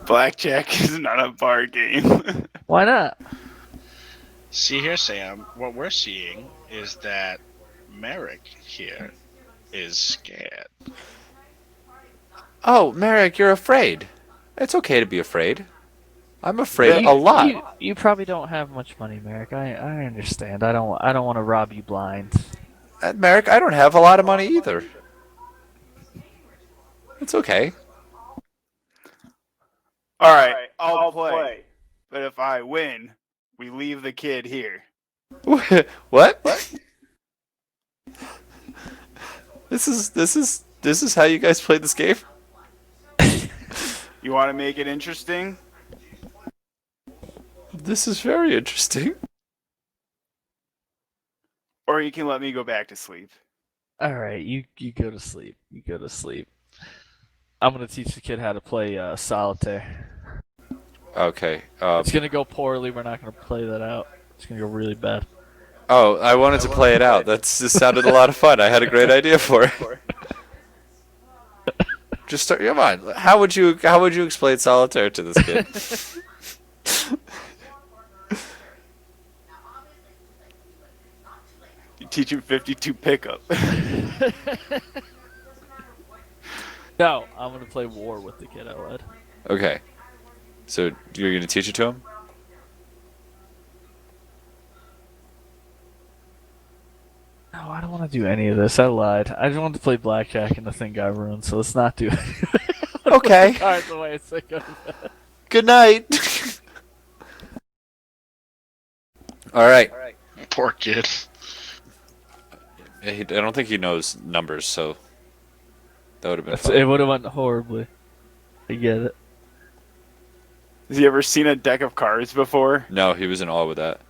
Blackjack is not a bar game. Why not? See here, Sam, what we're seeing is that Merrick here is scared. Oh, Merrick, you're afraid. It's okay to be afraid. I'm afraid a lot. You probably don't have much money, Merrick. I understand. I don't want to rob you blind. Merrick, I don't have a lot of money either. It's okay. All right, I'll play. But if I win, we leave the kid here. What? This is how you guys play this game? You want to make it interesting? This is very interesting. Or you can let me go back to sleep. All right, you go to sleep. You go to sleep. I'm gonna teach the kid how to play solitaire. Okay. It's gonna go poorly. We're not gonna play that out. It's gonna go really bad. Oh, I wanted to play it out. This sounded a lot of fun. I had a great idea for it. Just start. Come on. How would you explain solitaire to this kid? You teach him 52 pickup. No, I'm gonna play war with the kid I led. Okay. So you're gonna teach it to him? No, I don't want to do any of this. I lied. I just wanted to play blackjack and the thing got ruined, so let's not do it. Okay. Cards away. It's like go to bed. Good night. All right. Poor kid. I don't think he knows numbers, so that would have been It fun. would have went horribly. I get it. Has he ever seen a deck of cards before? No, he was in awe with that.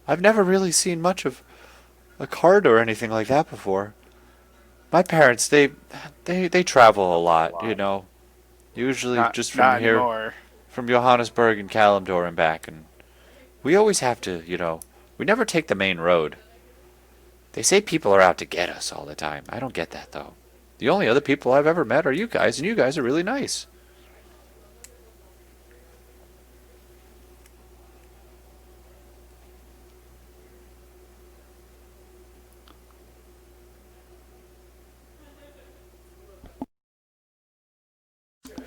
I've never really seen much of a card or anything like that before. My parents, they travel a lot, you know. Usually just from not here, anymore. from Johannesburg and Kalimdor and back, and we always have to, you know, we never take the main road. They say people are out to get us all the time. I don't get that, though. The only other people I've ever met are you guys, and you guys are really nice.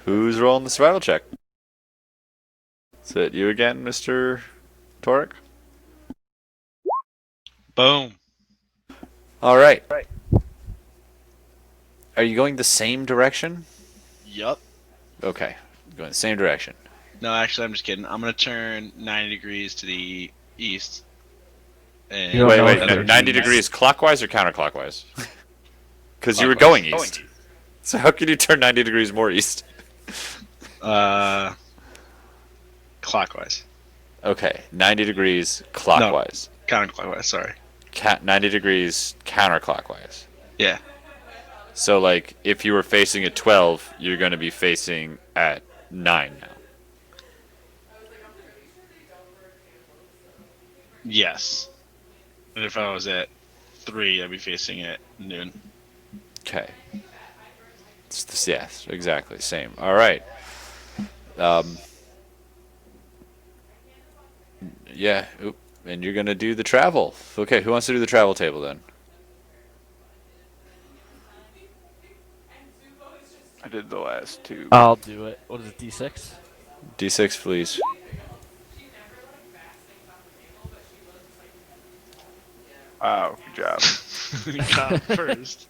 Who's rolling the survival check? Is it you again, Mr. Torek? Boom. All right. Are you going the same direction? Yup. Okay, going the same direction. No, actually, I'm just kidding. I'm gonna turn 90 degrees to the east. And You don't Wait, know wait, what no, direction 90 he's- degrees clockwise or counterclockwise? Because you were Clockwise. going east. So how can you turn 90 degrees more east? Clockwise. Okay, 90 degrees clockwise. Counterclockwise. Sorry. 90 degrees counterclockwise. Yeah. So, like, if you were facing at 12, you're going to be facing at 9 now. Yes. And if I was at 3, I'd be facing at noon. Okay. Yes, exactly. Same. All right. Yeah. Oop. And you're going to do the travel. Okay, who wants to do the travel table then? I did the last two. I'll do it. What is it, D6? D6, please. Wow, good job. Not first.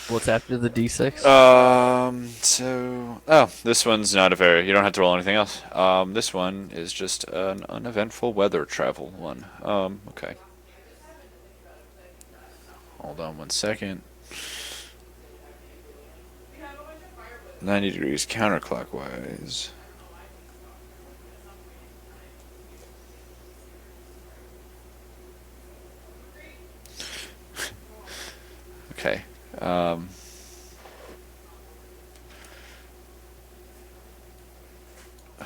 What's after the D6? This one's not a very, you don't have to roll anything else. This one is just an uneventful weather travel one. Okay. Hold on 1 second. 90 degrees counterclockwise. Okay. Oh,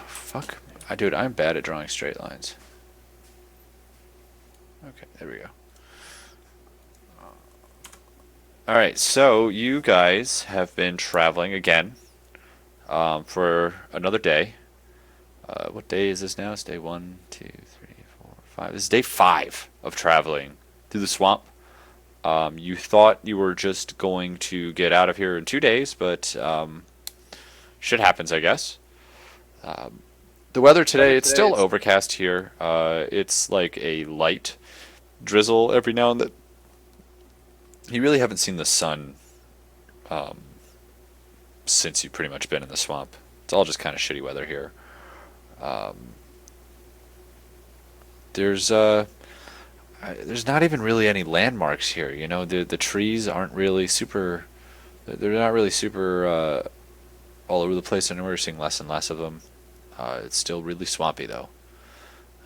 fuck. Dude, I'm bad at drawing straight lines. Okay, there we go. Alright, so you guys have been traveling again for another day. What day is this now? It's day 1, 2, 3, 4, 5. This is day 5 of traveling through the swamp. You thought you were just going to get out of here in 2 days, but shit happens, I guess. The weather today, it's still overcast here. It's like a light drizzle every now and then. You really haven't seen the sun since you've pretty much been in the swamp. It's all just kind of shitty weather here. There's There's not even really any landmarks here. You know, the trees aren't really super. They're not really super all over the place, and we're seeing less and less of them. It's still really swampy though.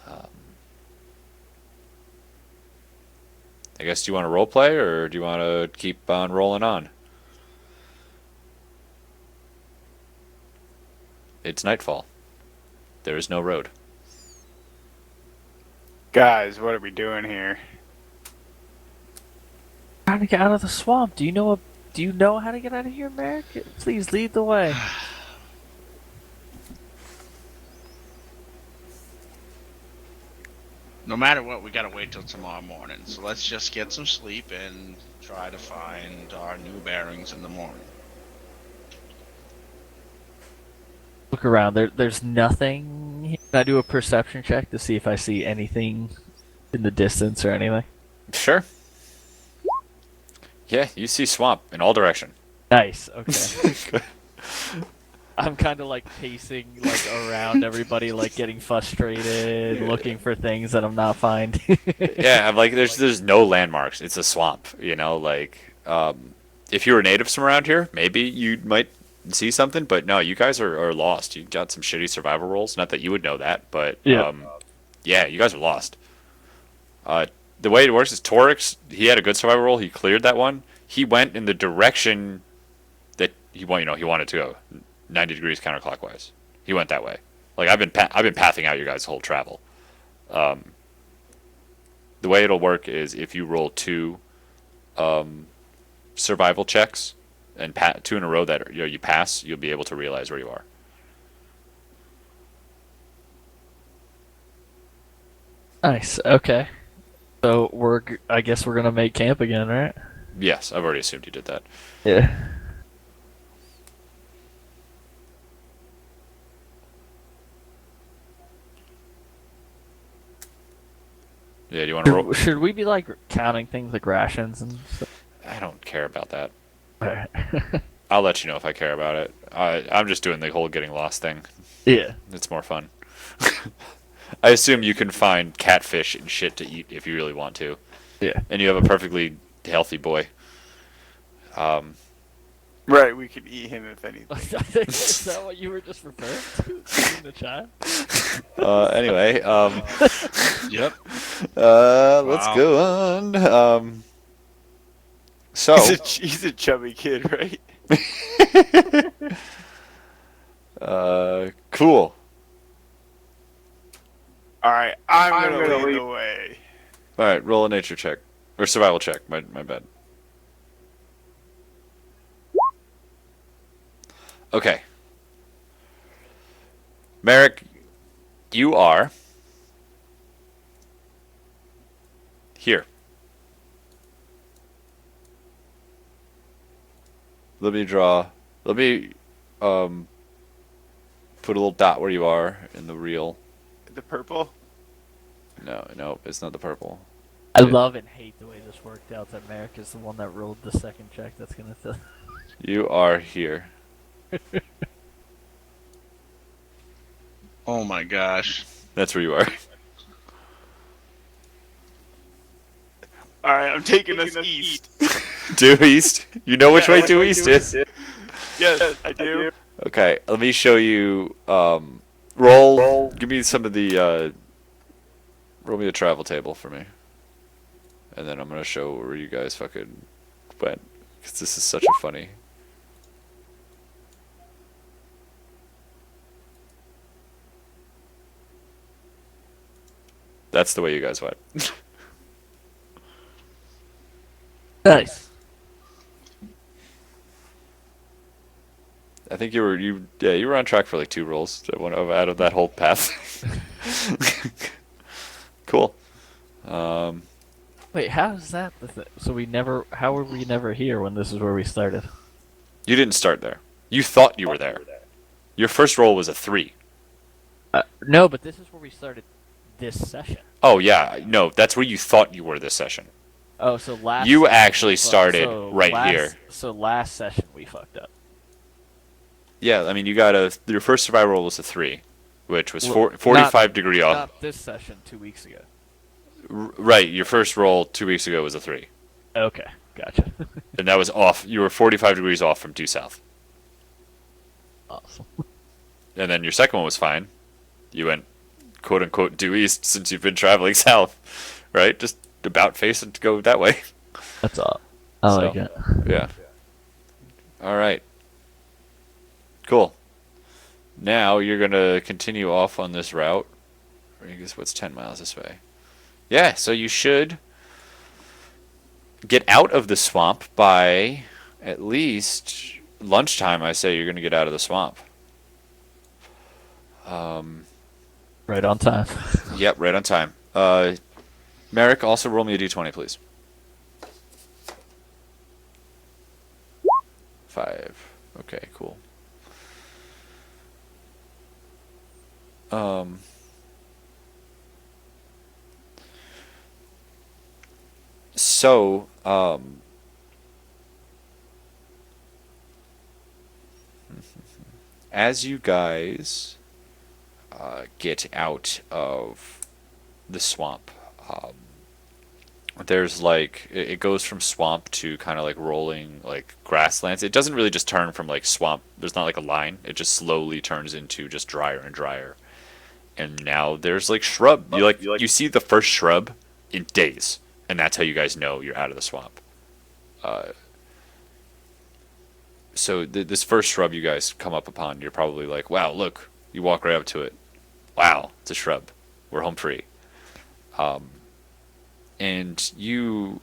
Um, I guess, do you want to role play or do you want to keep on rolling on? It's nightfall. There is no road. Guys, what are we doing here? Trying to get out of the swamp. Do you know how to get out of here, Merrick? Please lead the way. No matter what, we gotta wait till tomorrow morning. So let's just get some sleep and try to find our new bearings in the morning. Look around. There's nothing. Can I do a perception check to see if I see anything in the distance or anything? Sure. Yeah, you see swamp in all direction. Nice. Okay. I'm kind of like pacing like around everybody, like getting frustrated, looking for things that I'm not finding. Yeah, I'm like, there's no landmarks. It's a swamp, you know. Like, if you were natives from around here, maybe you might see something. But no, you guys are lost. You got some shitty survival rolls. Not that you would know that, but Yeah. yeah, you guys are lost. The way it works is Torix, he had a good survival roll. He cleared that one. He went in the direction that he wanted to go, 90 degrees counterclockwise. He went that way. Like, I've been pathing out your guys' whole travel. The way it'll work is if you roll two survival checks and two in a row that you pass, you'll be able to realize where you are. Nice. Okay. So I guess we're gonna make camp again, right? Yes, I've already assumed you did that. Yeah. Yeah, do you want to roll? Should we be like counting things like rations and stuff? I don't care about that. Alright. I'll let you know if I care about it. I'm just doing the whole getting lost thing. Yeah. It's more fun. I assume you can find catfish and shit to eat if you really want to. Yeah. And you have a perfectly healthy boy. Right, we could eat him if anything. Is that what you were just referring to? Eating the child? Anyway, Yep. let's Wow. go on. So, He's a chubby kid, right? cool. All right, I'm gonna lead the way. All right, roll a nature check or survival check. My bad. Okay. Merrick, you are here. Let me put a little dot where you are in the reel. The purple. No, it's not the purple. I love and hate the way this worked out. That Merrick is the one that rolled the second check. That's gonna. You are here. Oh my gosh. That's where you are. All right, I'm taking us east. Due east. You know which way due east is. Yes, I do. Okay, let me show you. Roll. Give me some of the. Roll me a travel table for me. And then I'm gonna show where you guys fucking went. Because this is such a funny. That's the way you guys went. Nice. I think you were on track for like 2 rolls out of that whole path. Cool. Wait, how is that the thing? So how were we never here when this is where we started? You didn't start there. You thought you were there. Your first roll was a 3. No, but this is where we started this session. Oh yeah, no, that's where you thought you were this session. Oh, so last. You session actually we fucked- started so right last- here. So last session we fucked up. Yeah, I mean you got your first survival roll was a 3, which was Well, 45 degree off. Not this session 2 weeks ago. Right, your first roll 2 weeks ago was a 3. Okay, gotcha. And that was off. You were 45 degrees off from due south. Awesome. And then your second one was fine. You went quote unquote due east since you've been traveling south, right? Just about face and go that way. That's all. I So, like it. Yeah. All right. Cool. Now you're going to continue off on this route. I guess what's 10 miles this way? Yeah, so you should get out of the swamp by at least lunchtime. I say you're going to get out of the swamp. Right on time. Yep, right on time. Merrick, also roll me a d20, please. 5. Okay, cool. So, as you guys get out of the swamp, there's like it goes from swamp to kind of like rolling like grasslands. It doesn't really just turn from like swamp. There's not like a line. It just slowly turns into just drier and drier. And now there's like shrub. You see the first shrub in days, and that's how you guys know you're out of the swamp. So this first shrub you guys come up upon, you're probably like, wow, look. You walk right up to it. Wow, it's a shrub. We're home free. And you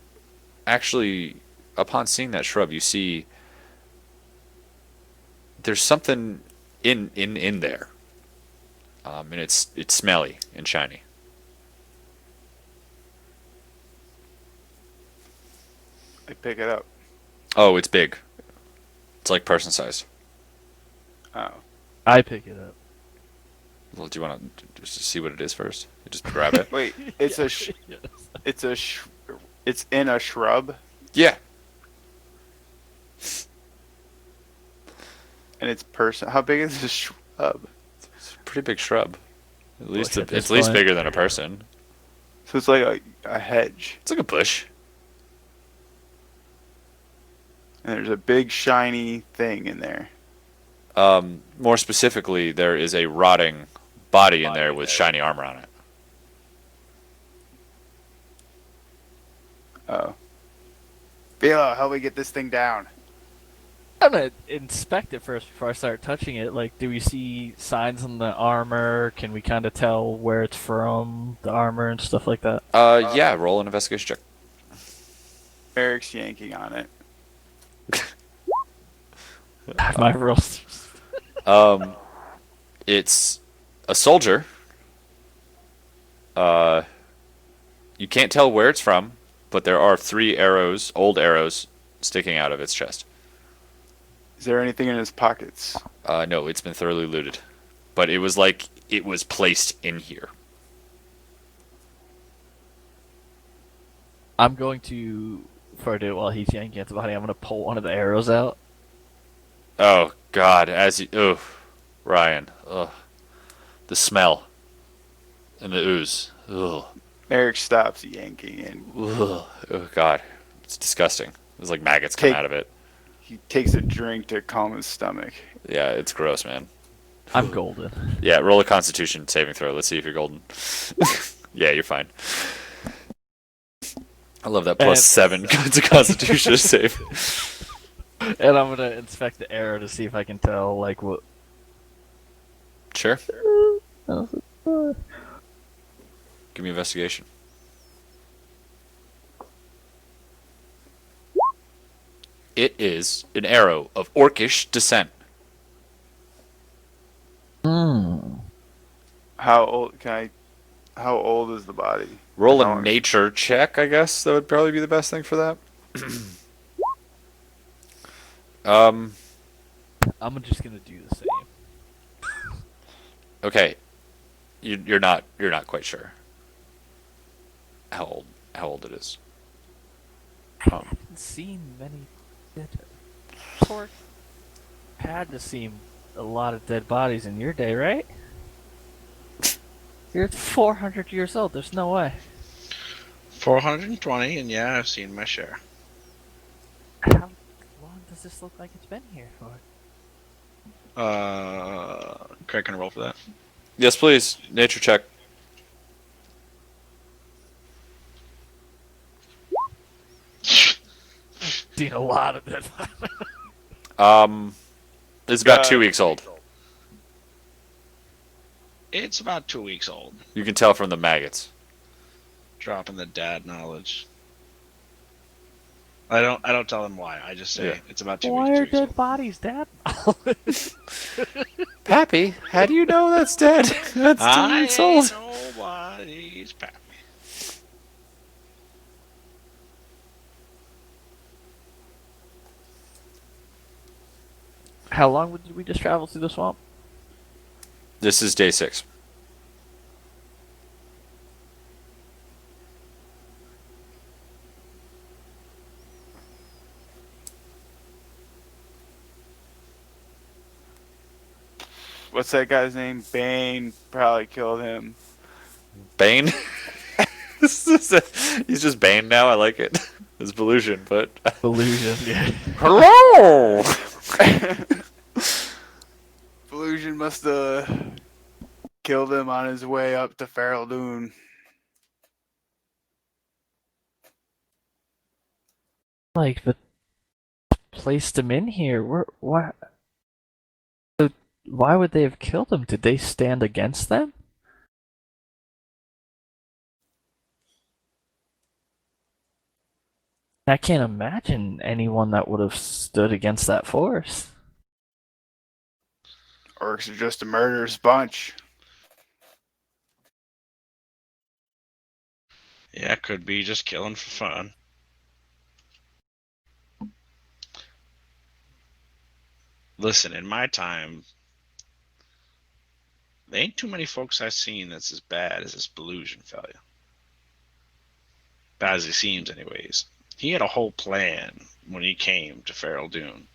actually, upon seeing that shrub, you see there's something in there. And it's smelly and shiny. I pick it up. Oh, it's big. It's like person sized. Oh. I pick it up. Well, do you want to just see what it is first? You just grab it. Wait, it's it's in a shrub, Yeah. and it's person. How big is this shrub? It's a pretty big shrub. At least at it's this at least point. bigger than a person. So it's like a hedge, It's like a bush. and there's a big shiny thing in there. More specifically, there is a rotting body in there with shiny armor on it. Oh. Vila, help me get this thing down. I'm gonna inspect it first before I start touching it. Like, do we see signs on the armor? Can we kind of tell where it's from, the armor and stuff like that? Yeah, roll an investigation check. Eric's yanking on it. My rolls. It's a soldier. You can't tell where it's from, but there are 3 arrows, old arrows, sticking out of its chest. Is there anything in his pockets? No, it's been thoroughly looted. But it was like it was placed in here. I'm going to, before I do it while he's yanking at the body, I'm gonna pull one of the arrows out. Oh, God. Ryan. Ugh. The smell. And the ooze. Ugh. Eric stops yanking and Ugh. Oh, God. It's disgusting. There's like maggots coming out of it. he takes a drink to calm his stomach. Yeah, it's gross, man. I'm golden. Yeah, roll a Constitution saving throw. Let's see if you're golden. Yeah, you're fine. I love that plus 7 to Constitution save. And I'm gonna inspect the arrow to see if I can tell, like, what. Sure. Uh, Give me investigation. It is an arrow of orcish descent. How old how old is the body? Roll How a long- nature check, I guess. That would probably be the best thing for that. I'm just gonna do the same. Okay. You're not quite sure how old it is. I haven't seen many dead. Torque had to see a lot of dead bodies in your day, right? You're 400 years old. There's no way. 420, and yeah, I've seen my share. How long does this look like it's been here for? Craig can roll for that. Yes, please. Nature check. Seen a lot of this. It's about 2 weeks old. It's about 2 weeks old. You can tell from the maggots. Dropping the dad knowledge. I don't tell them why. I just say Yeah. it's about 2 Why weeks. are 2 weeks dead old. bodies, Dad? Pappy, how do you know that's dead? That's 2 weeks I old. ain't nobody's pappy. How long did we just travel through the swamp? This is day 6. What's that guy's name? Bane probably killed him. Bane? He's just Bane now. I like it. It's Belusion, but Illusion, yeah. hello. Illusion must have killed him on his way up to Feral Dune. Like, but placed him in here. Why? So why would they have killed him? Did they stand against them? I can't imagine anyone that would have stood against that force. Orcs are just a murderous bunch. Yeah, could be just killing for fun. Listen, in my time, there ain't too many folks I've seen that's as bad as this Belusion fella. Bad as he seems, anyways. He had a whole plan when he came to Feral Dune.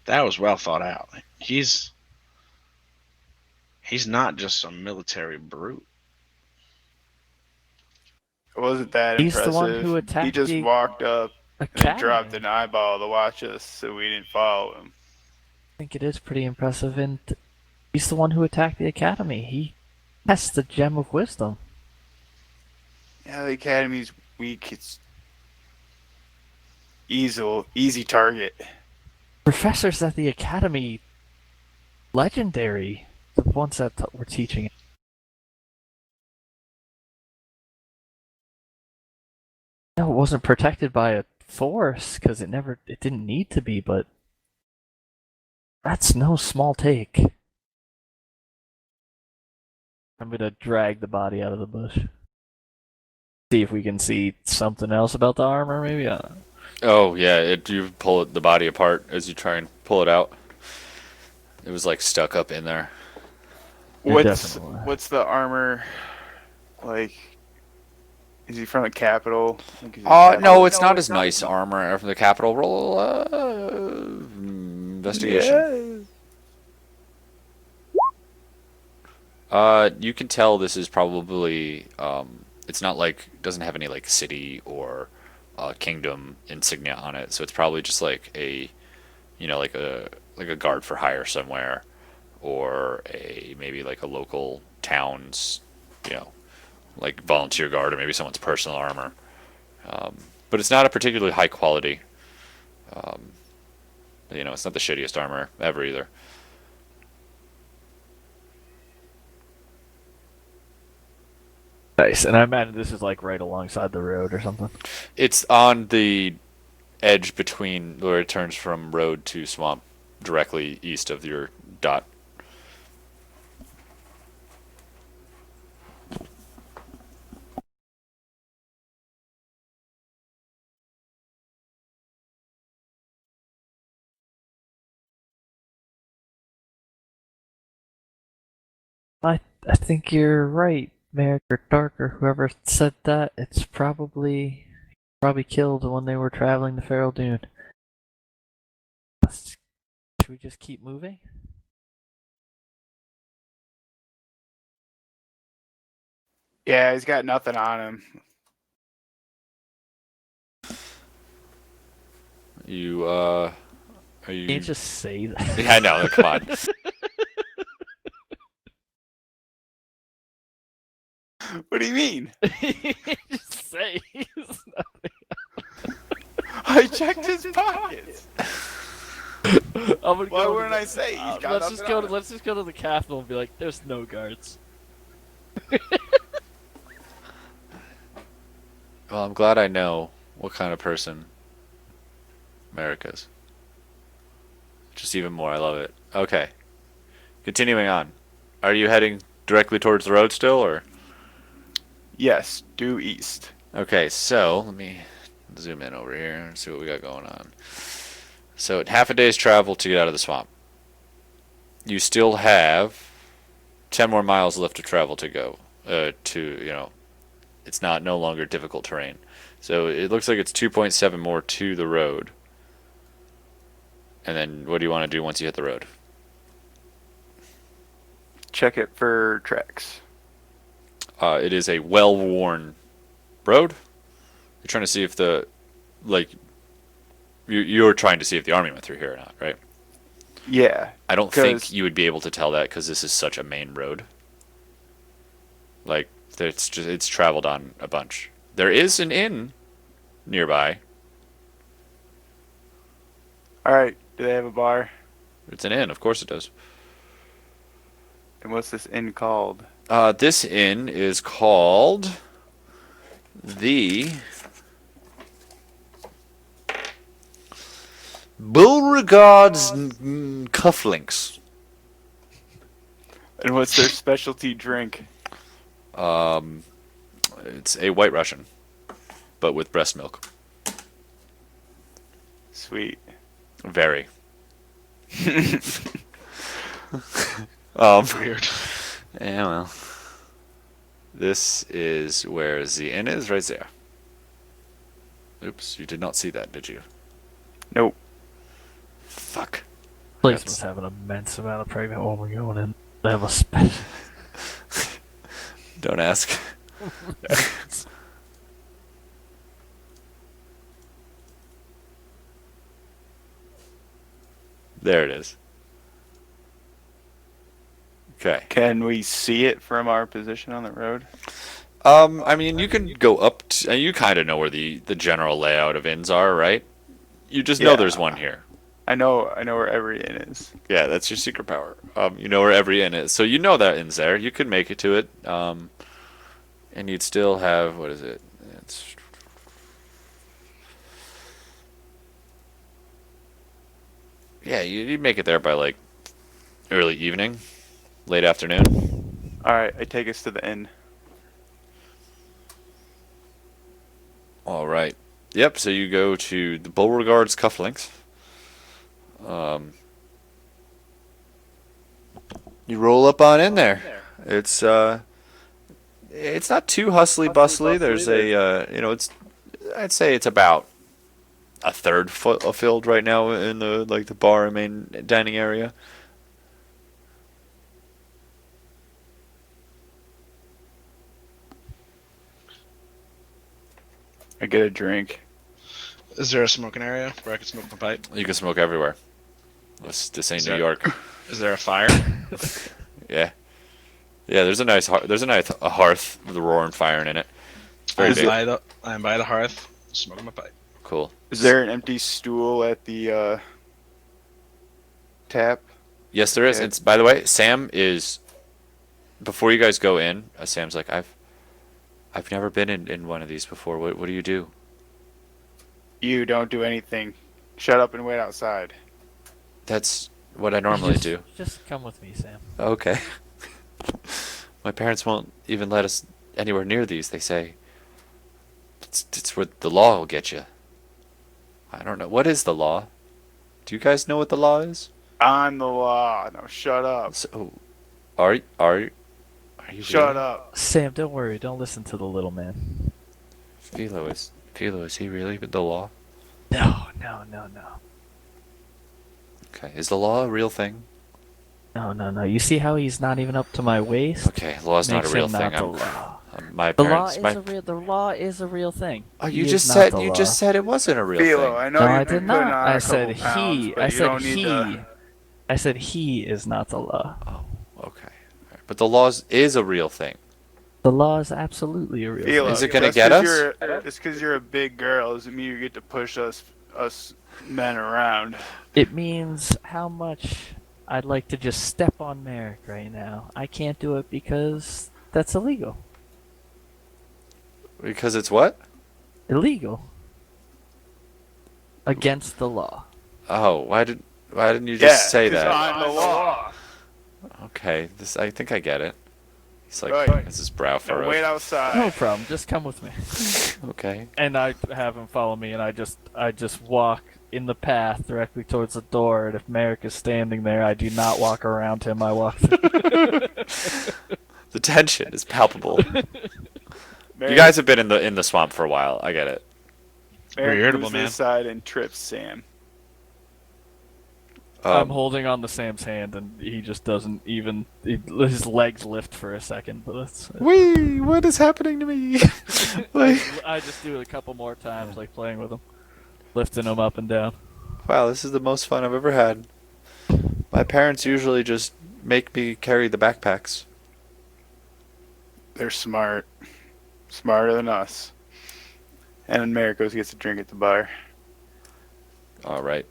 That was well thought out. He's not just some military brute. It wasn't that He's the one impressive. who He attacked just the walked up and academy. dropped an eyeball to watch us, so we didn't follow him. I think it is pretty impressive, and he's the one who attacked the academy. He has the gem of wisdom. Yeah, the academy's weak. It's easy target. Professors at the academy, legendary. The ones that were teaching it. No, it wasn't protected by a force because it didn't need to be. But that's no small take. I'm gonna drag the body out of the bush. See if we can see something else about the armor, maybe. I don't know. Oh yeah, you pull the body apart as you try and pull it out. It was like stuck up in there. Definitely. What's the armor like? Is he from the capital? Like, is he No, capital? it's not as nice armor from the capital. Roll investigation. You can tell this is probably it's not like doesn't have any like city or kingdom insignia on it, so it's probably just like a like a guard for hire somewhere, or a maybe like a local town's like volunteer guard, or maybe someone's personal armor. But it's not a particularly high quality. It's not the shittiest armor ever either. Nice, and I imagine this is like right alongside the road or something. It's on the edge between where it turns from road to swamp, directly east of your dot. I think you're right, Merrick or Dark or whoever said that. It's probably killed when they were traveling to Feral Dune. Should we just keep moving? Yeah, he's got nothing on him. You are You you? can't just say that. Yeah, I know. Come on. What do you mean? Just say. I checked his pockets. Why Why wouldn't I say? He's got let's just nothing go. on him. Let's just go to the Capitol and be like, "There's no guards." Well, I'm glad I know what kind of person Merrick is. Just even more, I love it. Okay. Continuing on. Are you heading directly towards the road still, or? Yes, due east. Okay, so let me zoom in over here and see what we got going on. So, half a day's travel to get out of the swamp. You still have 10 more miles left to travel to go. It's not no longer difficult terrain. So, it looks like it's 2.7 more to the road. And then, what do you want to do once you hit the road? Check it for tracks. It is a well-worn road. You're trying to see if you're trying to see if the army went through here or not, right? Yeah. I don't think you would be able to tell that because this is such a main road. Like, it's traveled on a bunch. There is an inn nearby. All right. Do they have a bar? It's an inn, of course it does. And what's this inn called? This inn is called the Beauregard's Cufflinks. And what's their specialty drink? It's a White Russian, but with breast milk. Sweet. Very. Weird. Yeah, well. This is where the inn is, right there. Oops, you did not see that, did you? Nope. Fuck. Place That's- must have an immense amount of pregnant women going in. They have a special. Don't ask. There it is. Okay. Can we see it from our position on the road? I mean, you can go up to, you kind of know where the general layout of inns are, right? You just know Yeah. there's one here. I know where every inn is. Yeah, that's your secret power. You know where every inn is. So you know that inn's there. You could make it to it. And you'd still have, what is it? It's Yeah, you'd make it there by like early evening, late afternoon. All right, I take us to the inn. All right. Yep, so you go to the Beauregard's Cufflinks. You roll up on in there. It's not too hustly bustly. There's I'd say it's about a third filled right now in the bar and main dining area. I get a drink. Is there a smoking area where I can smoke my pipe? You can smoke everywhere. This ain't New York. Is there a fire? Yeah. Yeah, there's a nice hearth with a roaring fire in it. It's very big. I'm by the hearth, smoking my pipe. Cool. Is there an empty stool at the tap? Yes, there is. Okay. It's, by the way, Sam is. Before you guys go in, Sam's like, I've never been in one of these before. What do you do? You don't do anything. Shut up and wait outside. That's what I normally do. Just come with me, Sam. Okay. My parents won't even let us anywhere near these. They say it's where the law will get you. I don't know. What is the law? Do you guys know what the law is? I'm the law. No, shut up. So, are you Shut really? up. Sam, don't worry. Don't listen to the little man. Philo, is he really the law? No. Okay. Is the law a real thing? No. You see how he's not even up to my waist? Okay, law's not a Makes real him thing. not the law. My The law parents. is My. a real. The law is a real thing. Oh, He you is just not said the you law. just said it wasn't a real Philo, thing. I know No, you've I been did putting not. on I a said couple pounds, he. but I you said don't need he. to. I said he is not the law. Oh, okay. Alright. But the law is a real thing. The law is absolutely a real Philo, Is thing. it gonna get us? Just because you're a big girl doesn't mean you get to push us men around. It means how much I'd like to just step on Merrick right now. I can't do it because that's illegal. Because it's what? Illegal. Against the law. Oh, why didn't you just say 'cause that? I'm the law. Okay, this I think I get it. He's like, Right. this is brow Now furrowed. wait outside. No problem. Just come with me. Okay. And I have him follow me, and I just walk in the path directly towards the door. And if Merrick is standing there, I do not walk around him. I walk. The tension is palpable. Merrick, You guys have been in the swamp for a while. I get it. Very Merrick irritable, moves man. aside and trips Sam. I'm holding on to Sam's hand, and he just doesn't even. His legs lift for a second, but that's. Wee! What is happening to me? I just do it a couple more times, like playing with him, lifting him up and down. Wow, this is the most fun I've ever had. My parents usually just make me carry the backpacks. They're smart. Smarter than us. And then Merrick goes gets a drink at the bar. All right.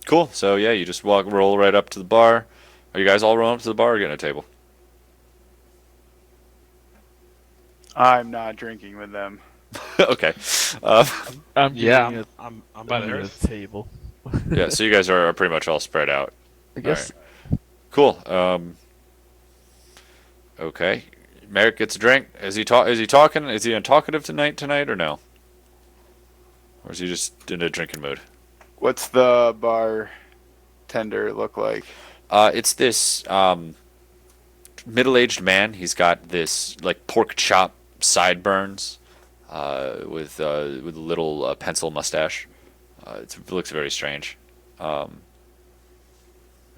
Cool. So yeah, you just roll right up to the bar. Are you guys all rolling up to the bar or getting a table? I'm not drinking with them. Okay. I'm Yeah, getting I'm by the a earth. table. Yeah. So you guys are pretty much all spread out. I guess. Cool. Okay. Merrick gets a drink. Is he talking? Is he talkative tonight or no? Or is he just in a drinking mood? What's the bar tender look like? It's this middle-aged man. He's got this like pork chop sideburns, with a little pencil mustache. It looks very strange.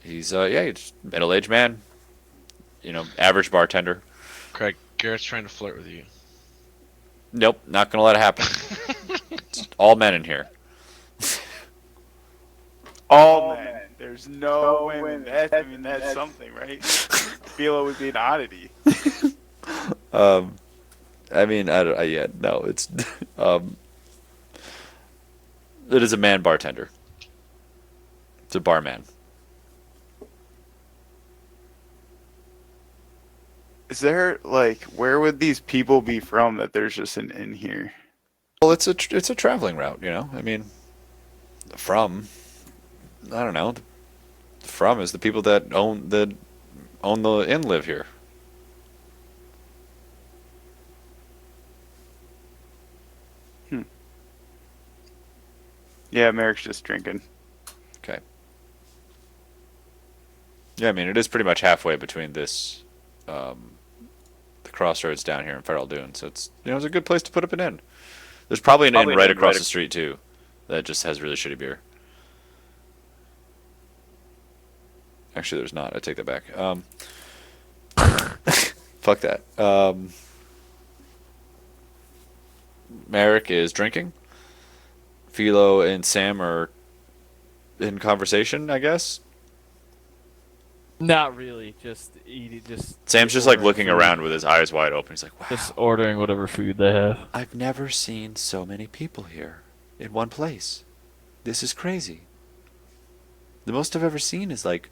He's he's middle-aged man. Average bartender. Craig, Garrett's trying to flirt with you. Nope, not gonna let it happen. It's all men in here. All men. There's no women. That's something, right? Philo would be an oddity. I mean, I don't. Yeah, no, it's it is a man bartender. It's a barman. Is there where would these people be from that there's just an inn here? Well, it's a traveling route, I mean, from I don't know. The from is the people that own the inn live here. Yeah, Merrick's just drinking. Okay. Yeah, I mean, it is pretty much halfway between this, the crossroads down here in Feral Dune, so it's it's a good place to put up an inn. There's probably an inn right across the street too, that just has really shitty beer. Actually, there's not. I take that back. Fuck that. Merrick is drinking. Philo and Sam are in conversation, I guess. Not really. Just eating. Sam's just like ordering looking food. around with his eyes wide open. He's like, wow. Just ordering whatever food they have. I've never seen so many people here in one place. This is crazy. The most I've ever seen is like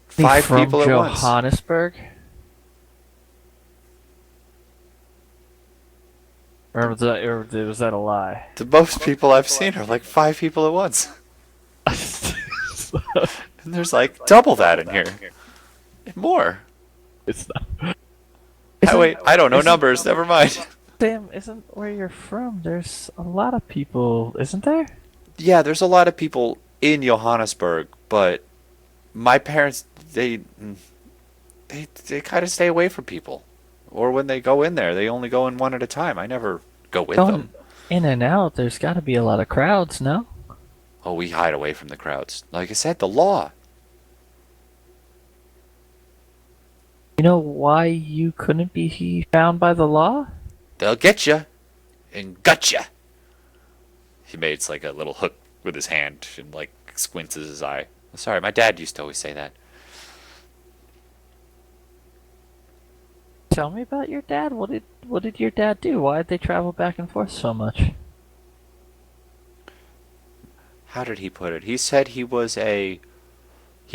5 from people at once. Johannesburg? Or was that a lie? The most people I've seen are like 5 people at once. And there's like double that in here. And more. It's not. Wait, I don't know numbers. Never mind. Sam, isn't where you're from? There's a lot of people, isn't there? Yeah, there's a lot of people in Johannesburg, but my parents they kind of stay away from people. Or when they go in there, they only go in one at a time. I never go with them. In and out, there's got to be a lot of crowds, no? Oh, we hide away from the crowds. Like I said, the law. You know why you couldn't be found by the law? They'll get you and gut you. He makes like a little hook with his hand and like squints his eye. Sorry, my dad used to always say that. Tell me about your dad. What did your dad do? Why did they travel back and forth so much? How did he put it? He said he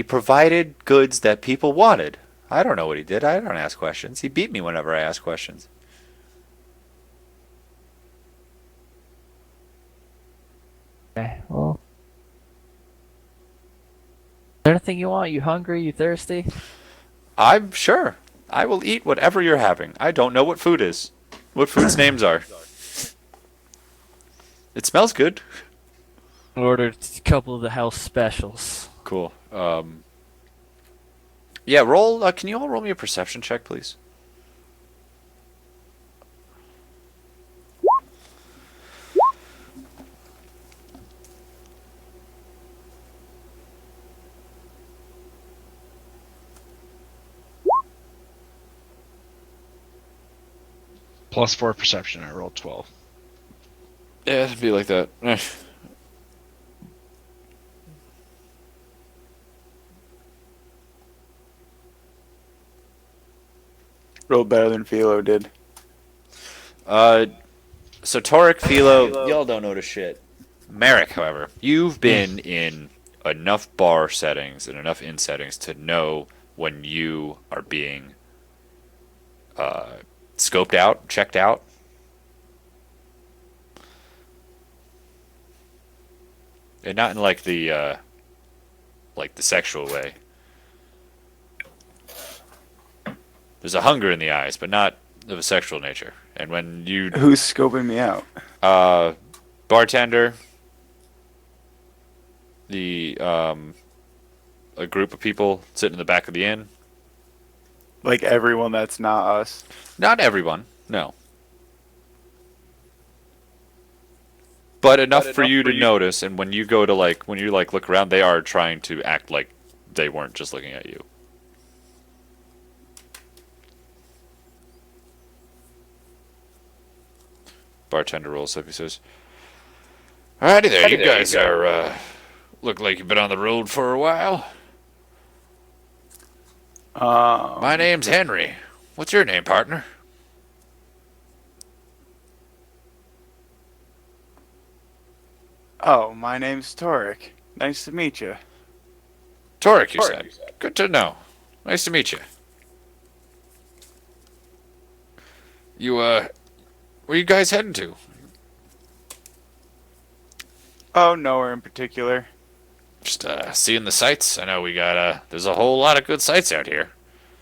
provided goods that people wanted. I don't know what he did. I don't ask questions. He beat me whenever I ask questions. Okay, well. Is there anything you want? You hungry? You thirsty? I'm sure. I will eat whatever you're having. I don't know what food is. What food's names are. It smells good. Ordered a couple of the house specials. Cool. Yeah, roll. Can you all roll me a perception check, please? +4 perception. I rolled 12. Yeah, it'd be like that. Rolled better than Philo did. So Torek, Philo, y'all don't notice shit. Merrick, however, you've been in enough bar settings and enough inn settings to know when you are being scoped out, checked out. And not in like the sexual way. There's a hunger in the eyes, but not of a sexual nature. And when you Who's scoping me out? bartender, the a group of people sitting in the back of the inn. Like everyone that's not us. Not everyone, no. But enough for you to notice, and when you go to when you look around, they are trying to act like they weren't just looking at you. Bartender rolls up. He says, "Alrighty there, you guys are look like you've been on the road for a while. My name's Henry. What's your name, partner?" Oh, my name's Torek. Nice to meet you. Torek, you said. Good to know. Nice to meet you. You where you guys heading to? Oh, nowhere in particular. Just seeing the sights. I know we got there's a whole lot of good sights out here.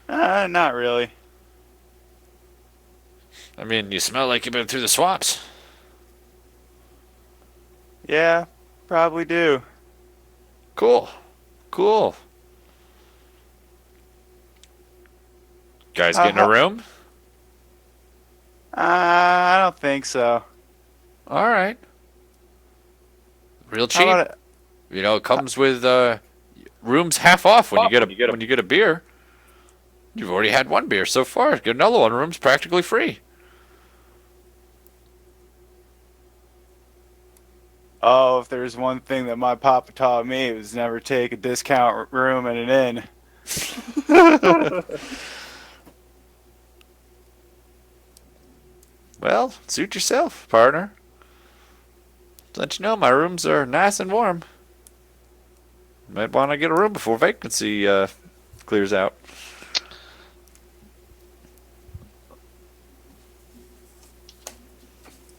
Not really. I mean, you smell like you've been through the swamps. Yeah, probably do. Cool. Cool. Guys get in a room? I don't think so. All right. Real How cheap. about You know, it comes with rooms half off when you get a beer. You've already had one beer so far. Get another one. Room's practically free. Oh, if there's one thing that my papa taught me, it was never take a discount room in an inn. Well, suit yourself, partner. Let you know my rooms are nice and warm. Might want to get a room before vacancy clears out.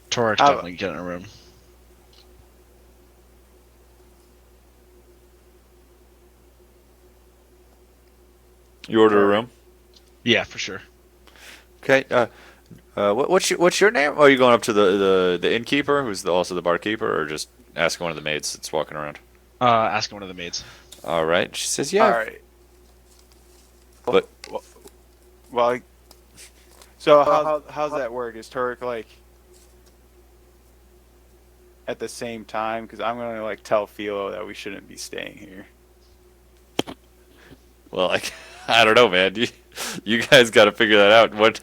Torek's definitely getting a room. You order a room? Yeah, for sure. Okay. What's your name? Oh, are you going up to the innkeeper, who's also the barkeeper, or just asking one of the maids that's walking around? Asking one of the maids. All right. She says, "Yeah." All right. But Well, so how's that work? Is Turk like at the same time? Because I'm gonna tell Philo that we shouldn't be staying here. well, I don't know, man. You guys got to figure that out. What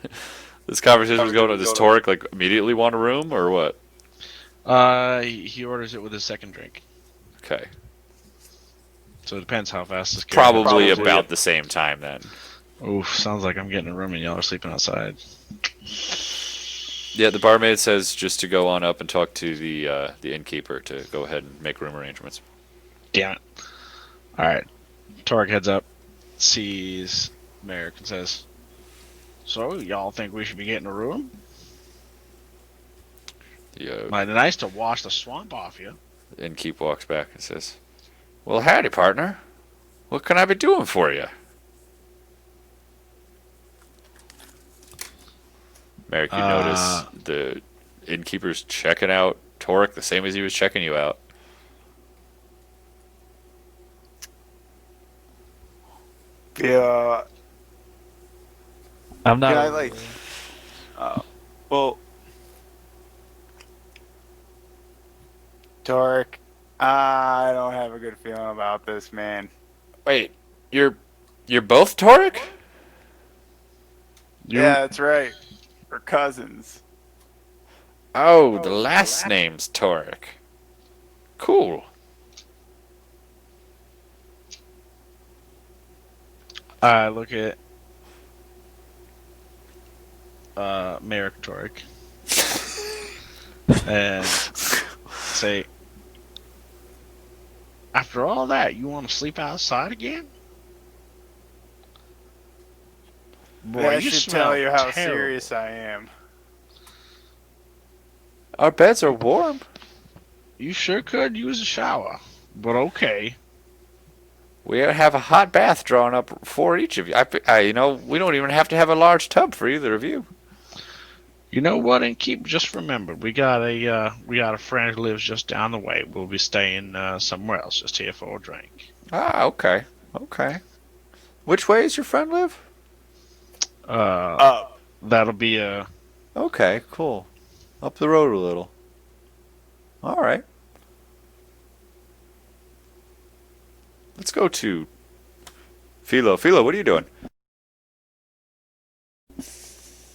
this conversation was going on? Does Torek like immediately want a room or what? He orders it with his second drink. Okay, So it depends how fast this guy comes. probably about the same time then. Oof, sounds like I'm getting a room and y'all are sleeping outside. Yeah, the barmaid says just to go on up and talk to the innkeeper to go ahead and make room arrangements. Damn it. Alright. Torek heads up, sees Merrick, and says, "So, y'all think we should be getting a room? The Mighty nice to wash the swamp off you." innkeeper walks back and says, "Well, howdy, partner. What can I be doing for you?" Merrick, you notice the innkeeper's checking out Torek the same as he was checking you out. Yeah. I'm not. Can I like? Well, Torek, I don't have a good feeling about this, man. Wait, you're both Torek? Yeah, that's right. We're cousins. Oh, the last name's Torek. Cool. I look at Merrick Torek and say, "After all that, you want to sleep outside again? Boy, That you should smell tell you how terrible." serious I am. Our beds are warm. You sure could use a shower, but okay. We have a hot bath drawn up for each of you. You know, we don't even have to have a large tub for either of you. You know what? And keep just remember, we got a friend who lives just down the way. We'll be staying somewhere else, just here for a drink. Ah, okay, okay. Which way does your friend live? That'll be Okay, cool. Up the road a little. All right. Let's go to Philo. Philo, what are you doing?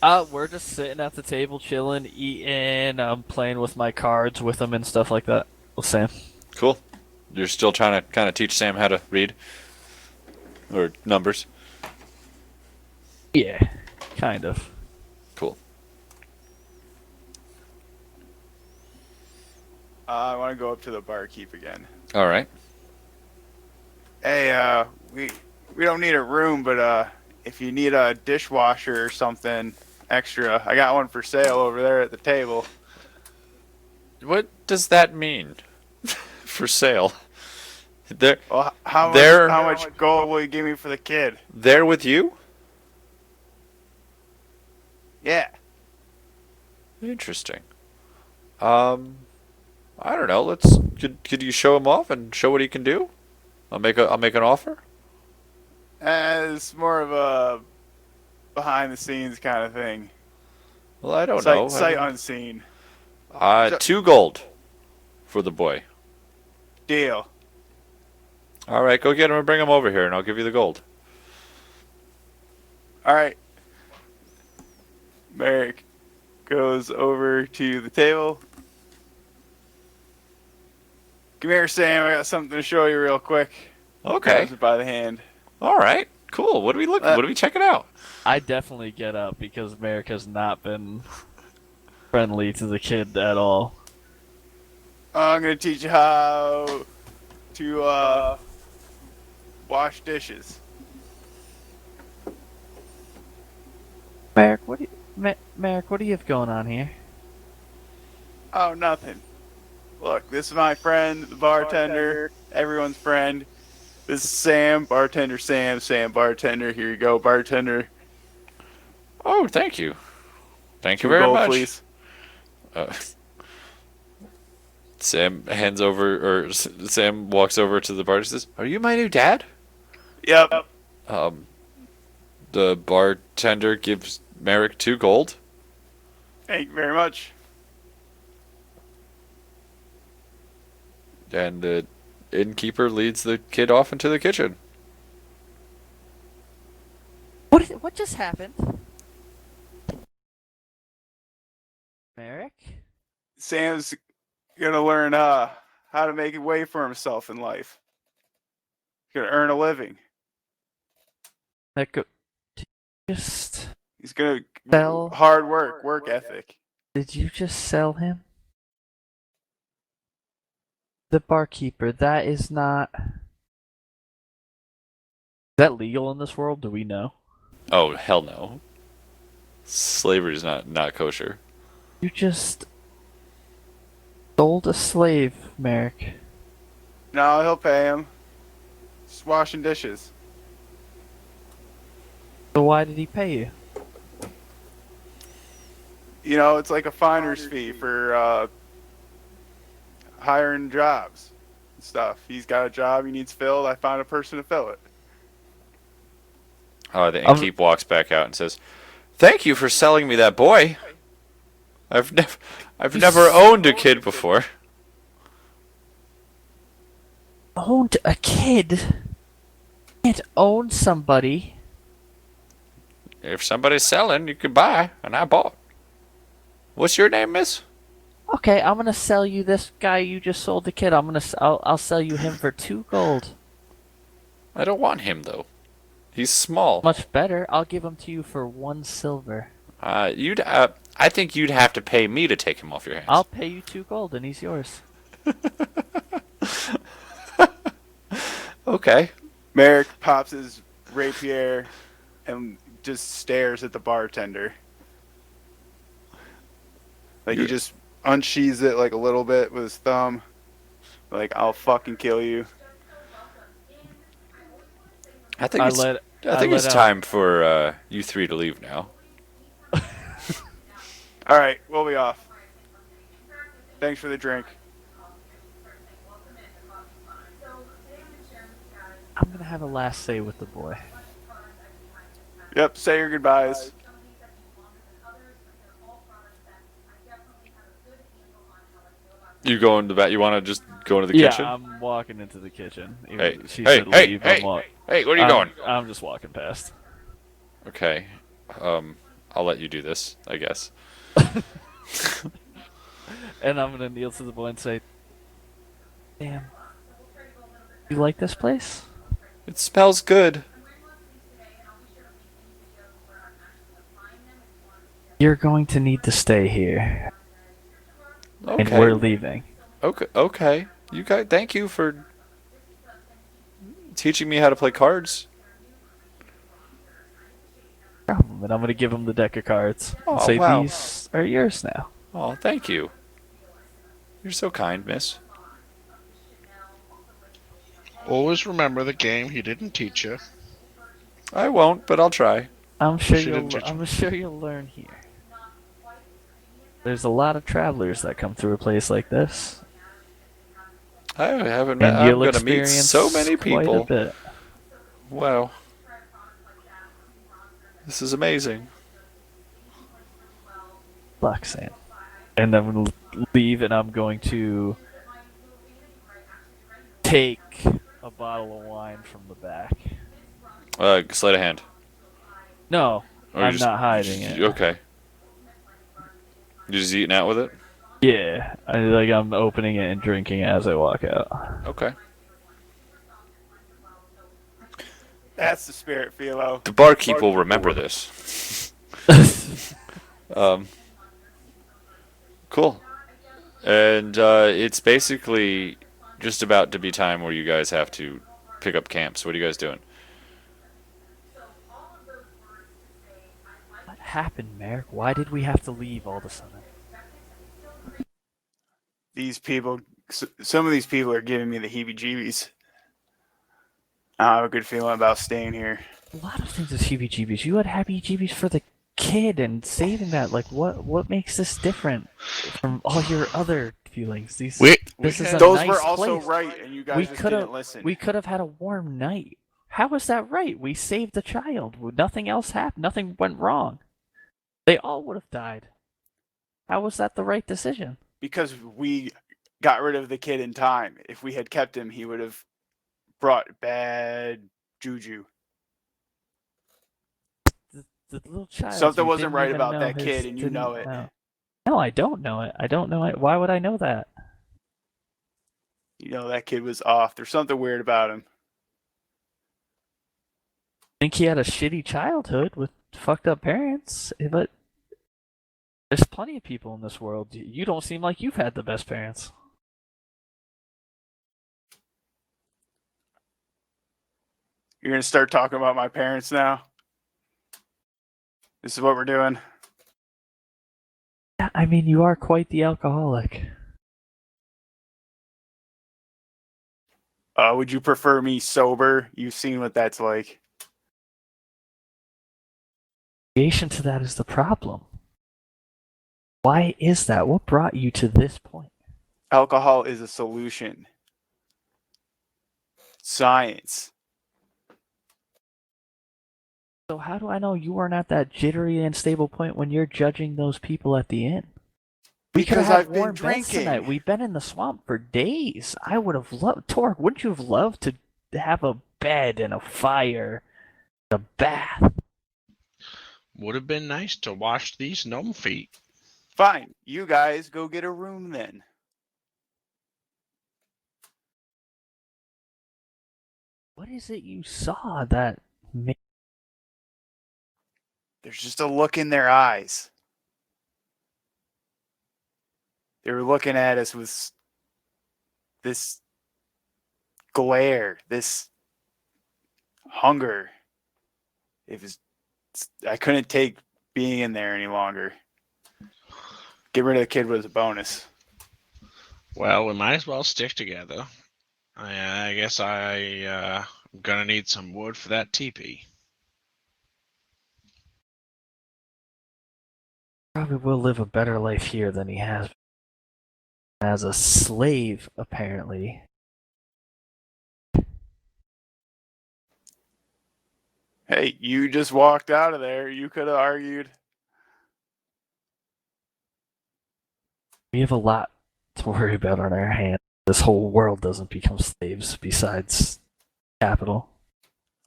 We're just sitting at the table, chilling, eating. I'm playing with my cards with them and stuff like that. With Sam. Cool. You're still trying to kind of teach Sam how to read or numbers. Yeah, kind of. Cool. I want to go up to the barkeep again. All right. Hey, we don't need a room, but if you need a dishwasher or something extra, I got one for sale over there at the table. What does that mean? For sale? They're Well, how much gold will you give me for the kid? they're with you? Yeah. Interesting. I don't know. Could you show him off and show what he can do? I'll make an offer. It's more of a behind the scenes kind of thing. Well, I don't know. Sight unseen. 2 gold for the boy. Deal. All right, go get him and bring him over here, and I'll give you the gold. All right. Merrick goes over to the table. Come here, Sam. I got something to show you real quick. Okay. Grabs it by the hand. All right. Cool. What are we checking out? I definitely get up because Merrick has not been friendly to the kid at all. I'm gonna teach you how to wash dishes. Merrick, Merrick, what do you have going on here? Oh, nothing. Look, this is my friend, the bartender, everyone's friend. This is Sam, bartender Sam, Sam, bartender. Here you go, bartender. Oh, thank you. Thank you 2 very gold, much. please. Sam Sam walks over to the bar and says, "Are you my new dad?" Yep. The bartender gives Merrick 2 gold. Thank you very much. And the innkeeper leads the kid off into the kitchen. What just happened? Merrick? Sam's gonna learn how to make a way for himself in life. He's gonna earn a living. That go- just He's gonna Sell- hard work ethic. Did you just sell him? The barkeeper, that is not. Is that legal in this world? Do we know? Oh, hell no. Slavery is not kosher. You just sold a slave, Merrick. No, he'll pay him. Just washing dishes. So why did he pay you? You know, it's like a finder's fee for hiring jobs and stuff. He's got a job he needs filled. I found a person to fill it. The innkeep walks back out and says, "Thank you for selling me that boy. I've never owned a kid before." Owned a kid? Can't own somebody. If somebody's selling, you could buy, and I bought. What's your name, miss? Okay, I'm gonna sell you this guy you just sold the kid. I'll sell you him for 2 gold. I don't want him, though. He's small. Much better. I'll give him to you for 1 silver. I think you'd have to pay me to take him off your hands. I'll pay you 2 gold and he's yours. Okay. Merrick pops his rapier and just stares at the bartender. Like he just unsheathes it like a little bit with his thumb. Like, I'll fucking kill you. I think it's time for you 3 to leave now. All right, we'll be off. Thanks for the drink. I'm gonna have a last say with the boy. Yep, say your goodbyes. You go into the back. You want to just go into the Yeah, kitchen? I'm walking into the kitchen. Hey, She hey, said hey, leave. hey, hey, where are you going? I'm just walking past. Okay. I'll let you do this, I guess. And I'm gonna kneel to the boy and say, "Damn, you like this place? It smells good. You're going to need to stay here, Okay. and we're leaving." Okay. Thank you for teaching me how to play cards. And I'm gonna give him the deck of cards. And Oh, say wow. these are yours now. Oh, thank you. You're so kind, miss. Always remember the game he didn't teach you. I won't, but I'll try. I'm sure She didn't teach I'm him. sure you'll learn here. There's a lot of travelers that come through a place like this, I haven't and met. I'm you'll gonna meet experience so many quite a people. bit. Wow. This is amazing. Luck, Sam. And then we'll leave, and I'm going to take a bottle of wine from the back. Sleight of hand. No, Or you I'm just- not hiding it. Okay. You just eating out with it? Yeah, I'm opening it and drinking it as I walk out. Okay. That's the spirit, Philo. The barkeep will remember this. Cool. And it's basically just about to be time where you guys have to pick up camps. What are you guys doing? What happened, Merrick? Why did we have to leave all of a sudden? These people, some of these people are giving me the heebie-jeebies. I have a good feeling about staying here. A lot of things is heebie-jeebies. You had happy-jeebies for the kid and saving that. Like, what makes this different from all your other feelings? This is a Those nice were also place. right, and you guys just didn't listen. We could have had a warm night. How is that right? We saved the child. Nothing else happened. Nothing went wrong. They all would have died. How was that the right decision? Because we got rid of the kid in time. If we had kept him, he would have brought bad juju. The The little child Something you wasn't didn't right even about know that his kid, and you know didn't it. know. No, I don't know it. I don't know it. Why would I know that? You know that kid was off. There's something weird about him. Think he had a shitty childhood with fucked up parents, but there's plenty of people in this world. You don't seem like you've had the best parents. You're gonna start talking about my parents now. This is what we're doing. I mean, you are quite the alcoholic. Would you prefer me sober? You've seen what that's like. Reaction to that is the problem. Why is that? What brought you to this point? Alcohol is a solution. Science. So how do I know you weren't at that jittery and stable point when you're judging those people at the inn? We could have Because had I've been warm beds tonight. drinking. We've been in the swamp for days. I would have loved, Torque, wouldn't you have loved to have a bed and a fire, a bath? Would have been nice to wash these gnome feet. Fine. You guys go get a room then. What is it you saw that made There's just a look in their eyes. They were looking at us with this glare, this hunger. It was. I couldn't take being in there any longer. Get rid of the kid was a bonus. Well, we might as well stick together. I guess I'm gonna need some wood for that teepee. probably will live a better life here than he has as a slave, apparently. Hey, you just walked out of there. You could have argued. We have a lot to worry about on our hands. This whole world doesn't become slaves besides capital.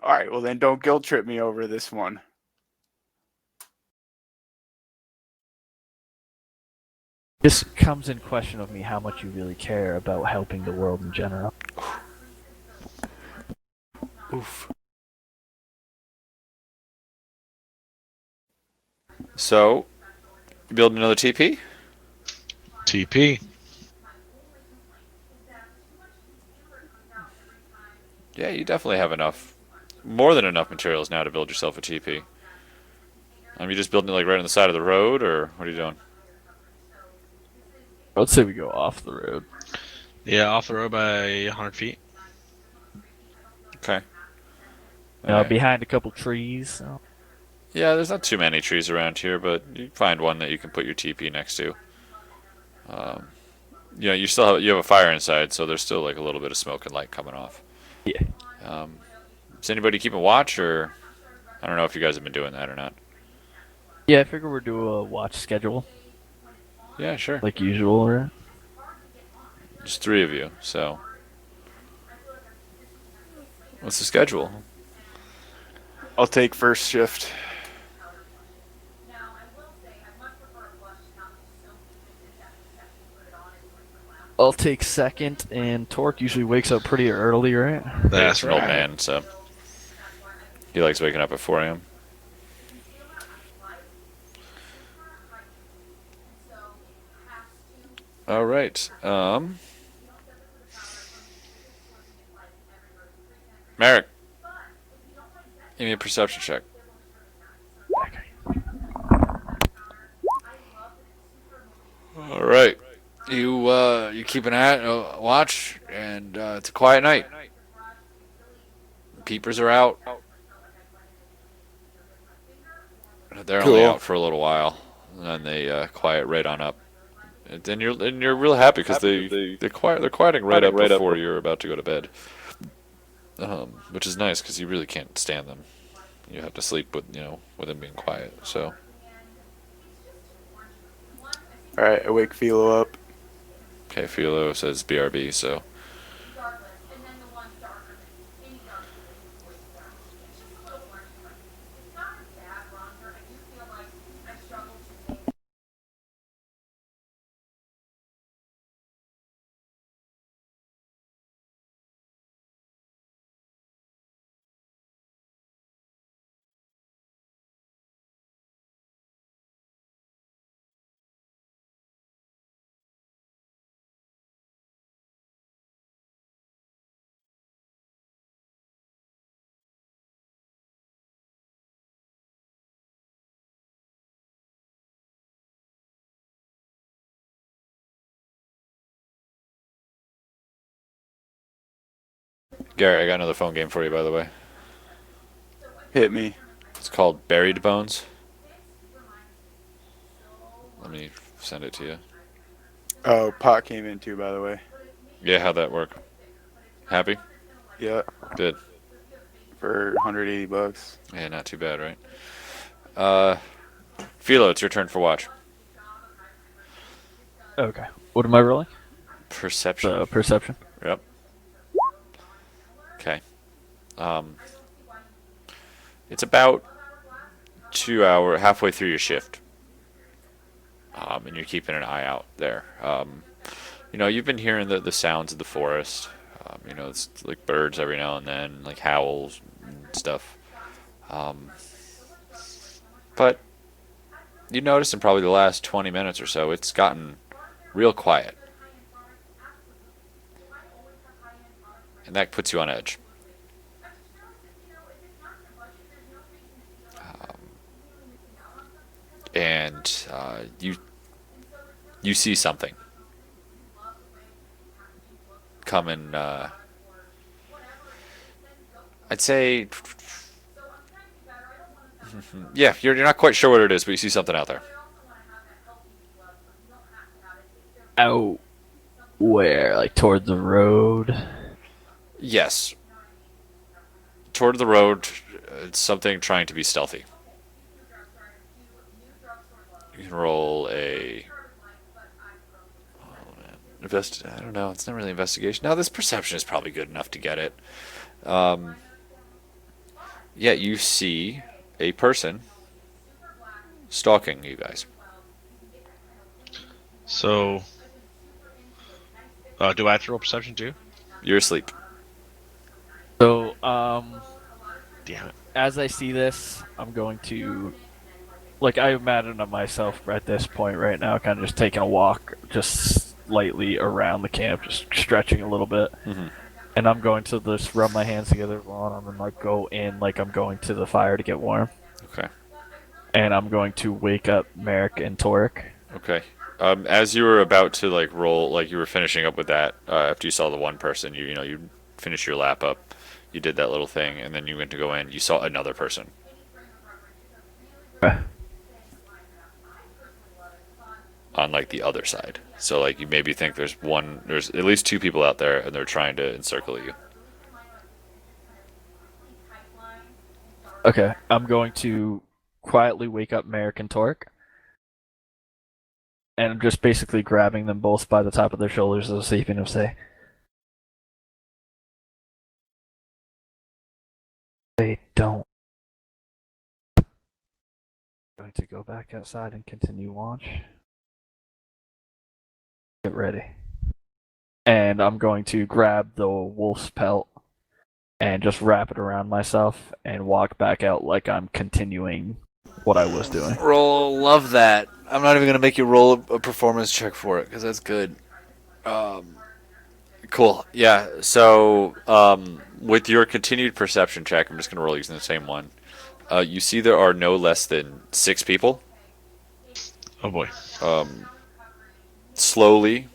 All right, well then don't guilt trip me over this one. This comes in question of me how much you really care about helping the world in general. Oof. So, you build another TP? TP. Yeah, you definitely have enough. More than enough materials now to build yourself a TP. You just building it like right on the side of the road, or what are you doing? I would say we go off the road. Yeah, off the road by 100 feet. Okay. Alright. Behind a couple trees. So. Yeah, there's not too many trees around here, but you find one that you can put your TP next to. You still have a fire inside, so there's still like a little bit of smoke and light coming off. Yeah. Is anybody keeping watch, or I don't know if you guys have been doing that or not. Yeah, I figure we'll do a watch schedule. Yeah, sure. Like usual, right? Just 3 of you, so what's the schedule? I'll take first shift. I'll take second, and Torque usually wakes up pretty early, right? That's He's an old right. man, so he likes waking up at 4 a.m. All right. Merrick, give me a perception check. All right. You keep an eye, watch, and it's a quiet night. Peepers are out. They're only Cool. out for a little while, and then they quiet right on up. And then you're real happy because they're quieting right up before you're about to go to bed, which is nice because you really can't stand them. You have to sleep with them being quiet. So All right, I wake Philo up. okay, Philo says BRB. So Garrett, I got another phone game for you, by the way. Hit me. It's called Buried Bones. Let me send it to you. Oh, pot came in too, by the way. Yeah, how'd that work? Happy? Yeah, Good. for 180 bucks. Yeah, not too bad, right? Philo, it's your turn for watch. Okay. What am I rolling? Perception. The perception. Yep. Okay. It's about 2 hour, halfway through your shift. And you're keeping an eye out there. You've been hearing the sounds of the forest. It's like birds every now and then, like howls and stuff. But you notice in probably the last 20 minutes or so, it's gotten real quiet. And that puts you on edge. And you see something coming. I'd say, yeah, you're not quite sure what it is, but you see something out there. Out where? Like toward the road? Yes, toward the road. It's something trying to be stealthy. You can roll a. Oh man, I don't know. It's not really investigation. No, this perception is probably good enough to get it. Yeah, you see a person stalking you guys. So, do I have to roll perception too? You're asleep. So, Damn it. as I see this, I'm going to, like, I imagine myself at this point right now, kind of just taking a walk, just slightly around the camp, just stretching a little bit. Mm-hmm. And I'm going to just rub my hands together and then like go in like I'm going to the fire to get warm. Okay. And I'm going to wake up Merrick and Torek. Okay. As you were about to like roll, like you were finishing up with that, after you saw the one person, you finished your lap up, you did that little thing, and then you went to go in. You saw another person on like the other side. So like you maybe think there's at least two people out there, and they're trying to encircle you. Okay, I'm going to quietly wake up Merrick and Torek. And I'm just basically grabbing them both by the top of their shoulders as a sleeping of say, they don't. I'm going to go back outside and continue watch. Get ready. And I'm going to grab the wolf's pelt and just wrap it around myself and walk back out like I'm continuing what I was doing. Love that. I'm not even gonna make you roll a performance check for it because that's good. Cool. Yeah. So, with your continued perception check, I'm just gonna roll using the same one. You see there are no less than 6 people. Oh boy. Slowly,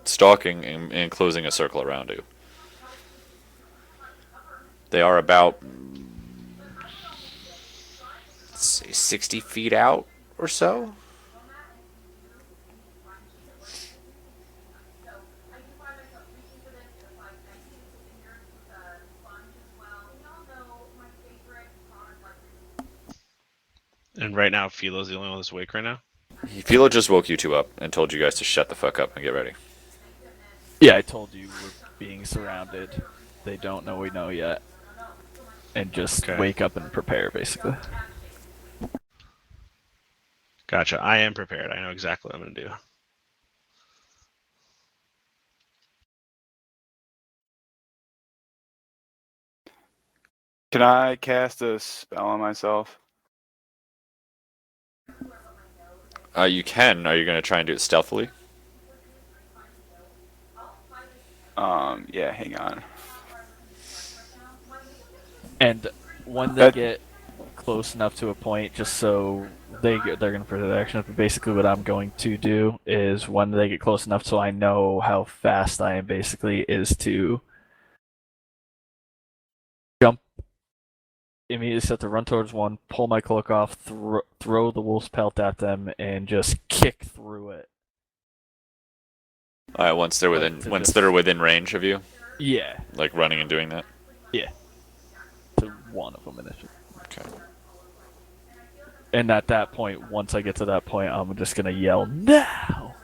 stalking and closing a circle around you. They are about, let's say, 60 feet out or so. And right now, Philo's the only one that's awake right now? Philo just woke you two up and told you guys to shut the fuck up and get ready. Yeah, I told you we're being surrounded. They don't know we know yet. And just Okay. wake up and prepare, basically. Gotcha. I am prepared. I know exactly what I'm going to do. Can I cast a spell on myself? You can. Are you going to try and do it stealthily? Yeah, hang on. And when they That- get close enough to a point just so they're going to put their action up. But basically, what I'm going to do is when they get close enough so I know how fast I am, basically, is to jump immediately set to run towards one, pull my cloak off, throw the wolf's pelt at them, and just kick through it. All right, once they're within range of you, Yeah, like running and doing that. yeah. To one of them initially. Okay. And at that point, once I get to that point, I'm just gonna yell now.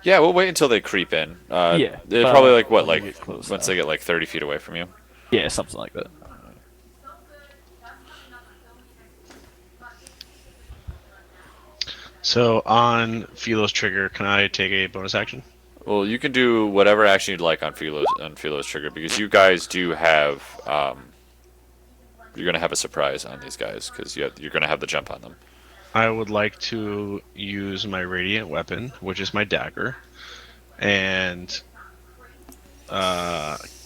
Yeah, we'll wait until they creep in. Yeah, they're but probably like what, when they like get close once enough. they get like 30 feet away from you. Yeah, something like that. So on Philo's trigger, can I take a bonus action? Well, you can do whatever action you'd like on Philo's trigger because you guys do have you're gonna have a surprise on these guys because you're gonna have the jump on them. I would like to use my radiant weapon, which is my dagger, and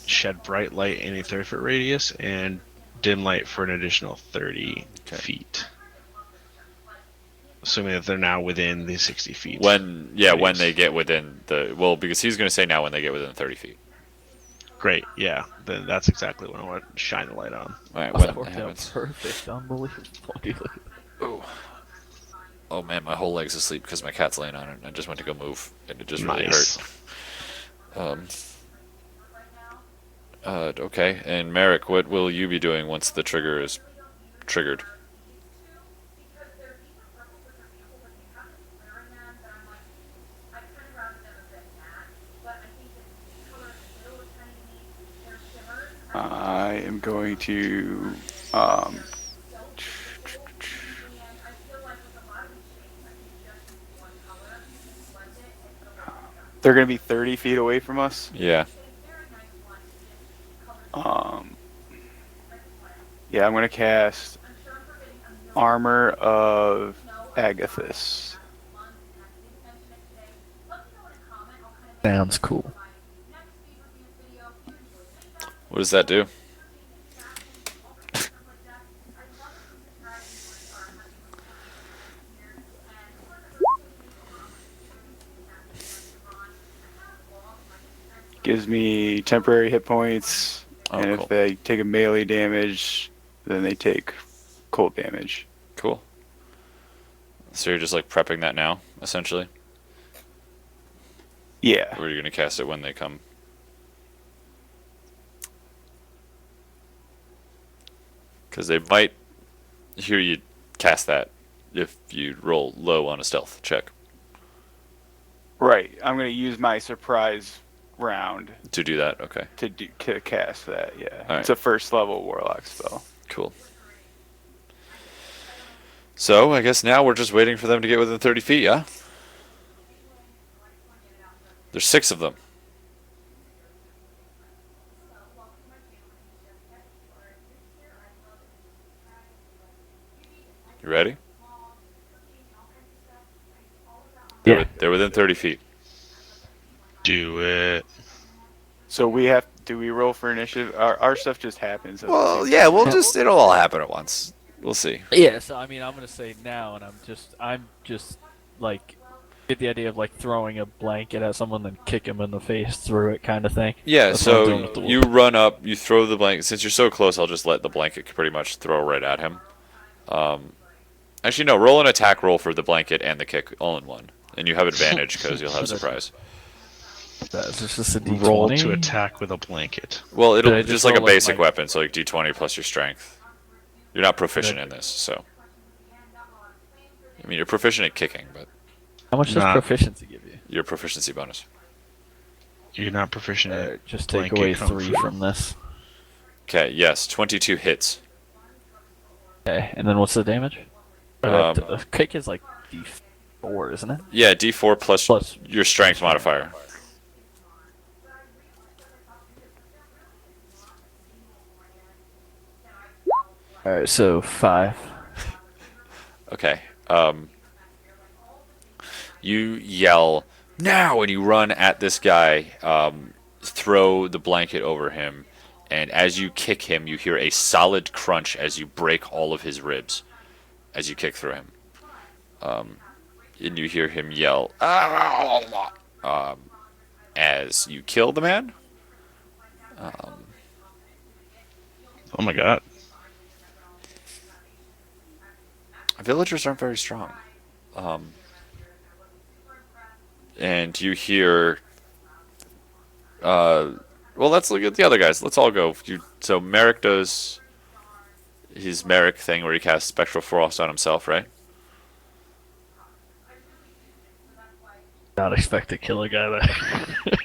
shed bright light in a 30-foot radius and dim light for an additional 30 feet. Assuming that they're now within the 60 feet. When they get within because he's gonna say now when they get within 30 feet. Great, yeah. Then that's exactly what I want to shine the light on. All right, Oh, when that worked out happens. perfect. Unbelievable. Oh man, my whole leg's asleep because my cat's laying on it. And I just went to go move, and it just really Nice. hurt. Okay, and Merrick, what will you be doing once the trigger is triggered? I am going to. They're going to be 30 feet away from us. Yeah. Yeah, I'm going to cast Armor of Agathis. Sounds cool. What does that do? Gives me temporary hit points, and cool. if they take a melee damage, then they take cold damage. Cool. So you're just like prepping that now, essentially? Yeah. Or are you going to cast it when they come? Because they might hear you cast that if you roll low on a stealth check. Right. I'm going to use my surprise round To do that, okay. to cast that, yeah. All right. It's a first level warlock spell. Cool. So, I guess now we're just waiting for them to get within 30 feet, yeah? There's 6 of them. You ready? Yeah. They're within 30 feet. Do it. So do we roll for initiative? Our stuff just happens. Well, yeah, it'll all happen at once. We'll see. Yeah, so I mean, I'm gonna say now, and I'm just like get the idea of like throwing a blanket at someone, then kick him in the face through it, kind of thing. Yeah, That's what I'm doing so with the you wolf. run up, you throw the blanket. Since you're so close, I'll just let the blanket pretty much throw right at him. Actually, no, roll an attack roll for the blanket and the kick all in one. And you have advantage because you'll have surprise. That's just a D20. Roll to attack with a blanket. Well, it'll Did I just just like a roll, like, basic my- weapon, so like D20 plus your strength. You're not proficient in this, so. I mean, you're proficient at kicking, but How much does Nah. proficiency give you? your proficiency bonus. You're not proficient at Just take blanket away kung 3 fu. from this. Okay, yes, 22 hits. Okay, and then what's the damage? The kick is like D4, isn't it? Yeah, D4 plus Plus your strength modifier. Alright, so 5. Okay. You yell now, and you run at this guy. Throw the blanket over him, and as you kick him, you hear a solid crunch as you break all of his ribs as you kick through him. And you hear him yell as you kill the man. Oh my god. Villagers aren't very strong. And you hear. Well, let's look at the other guys. Let's all go. So Merrick does his Merrick thing where he casts Spectral Frost on himself, right? Not expect to kill a guy there.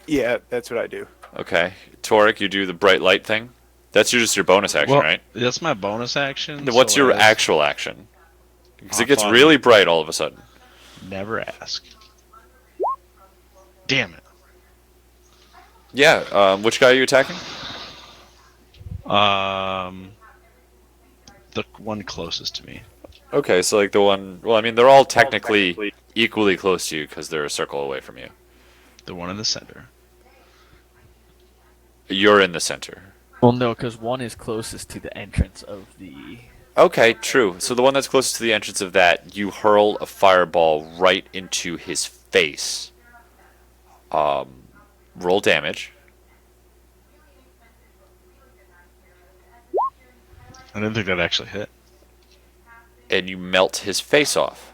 Yeah, that's what I do. Okay. Torek, you do the Bright Light thing. That's just your bonus action, Well, right? that's my bonus action. Then what's so your as- actual action? Because I it gets thought- really bright all of a sudden. Never ask. Damn it. Yeah. Which guy are you attacking? The one closest to me. Okay, so like the one. Well, I mean, they're all technically equally close to you because they're a circle away from you. The one in the center. You're in the center. Well, no, because one is closest to the entrance of the. Okay, true. So the one that's closest to the entrance of that, you hurl a fireball right into his face. Roll damage. I didn't think that actually hit. And you melt his face off,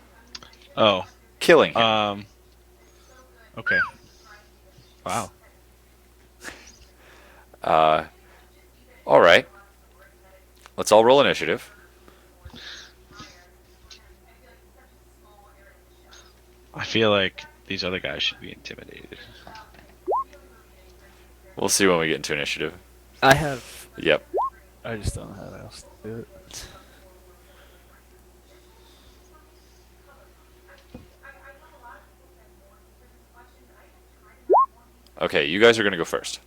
Oh. killing him. Okay. Wow. All right. Let's all roll initiative. I feel like these other guys should be intimidated. We'll see when we get into initiative. I have. Yep. I just don't know how else to do it. Okay, you guys are going to go first.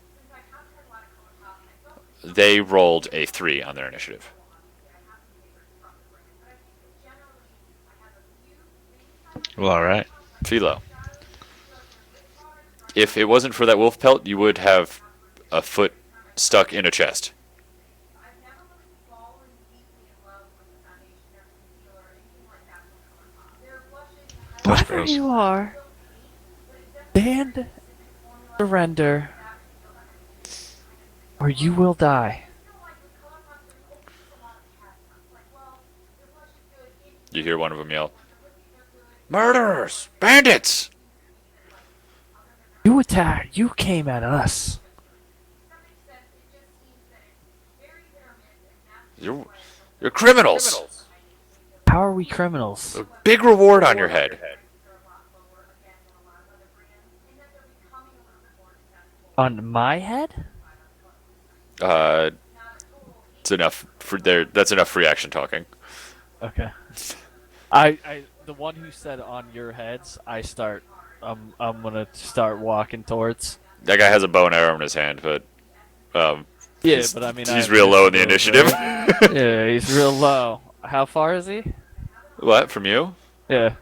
They rolled a 3 on their initiative. Well, alright. Philo. If it wasn't for that wolf pelt, you would have a foot stuck in a chest. That's Whoever gross. you are, stand, surrender, or you will die. You hear one of them yell, "Murderers! Bandits!" You attacked. You came at us. You're criminals! How are we criminals? A big reward on your head. On my head? It's enough for there. That's enough free action talking. Okay. The one who said on your heads, I'm gonna start walking towards. That guy has a bow and arrow in his hand, but Yeah, he's, but I mean, he's real low in the initiative. Yeah, he's real low. How far is he? What from you? Yeah.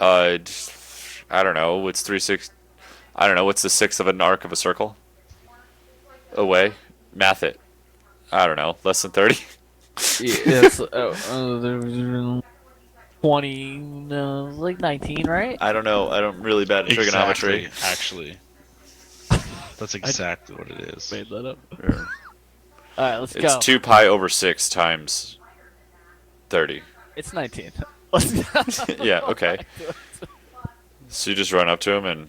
I don't know. What's 3/6? I don't know. What's the sixth of an arc of a circle? Away. Math it. I don't know. Less than 30. It's 20, like 19, right? I don't know. I'm really bad at trigonometry. Actually. That's exactly what it is. Made that up. All right, let's It's go. 2 pi over 6 times 30. It's 19. Let's go. Yeah. Okay. So you just run up to him and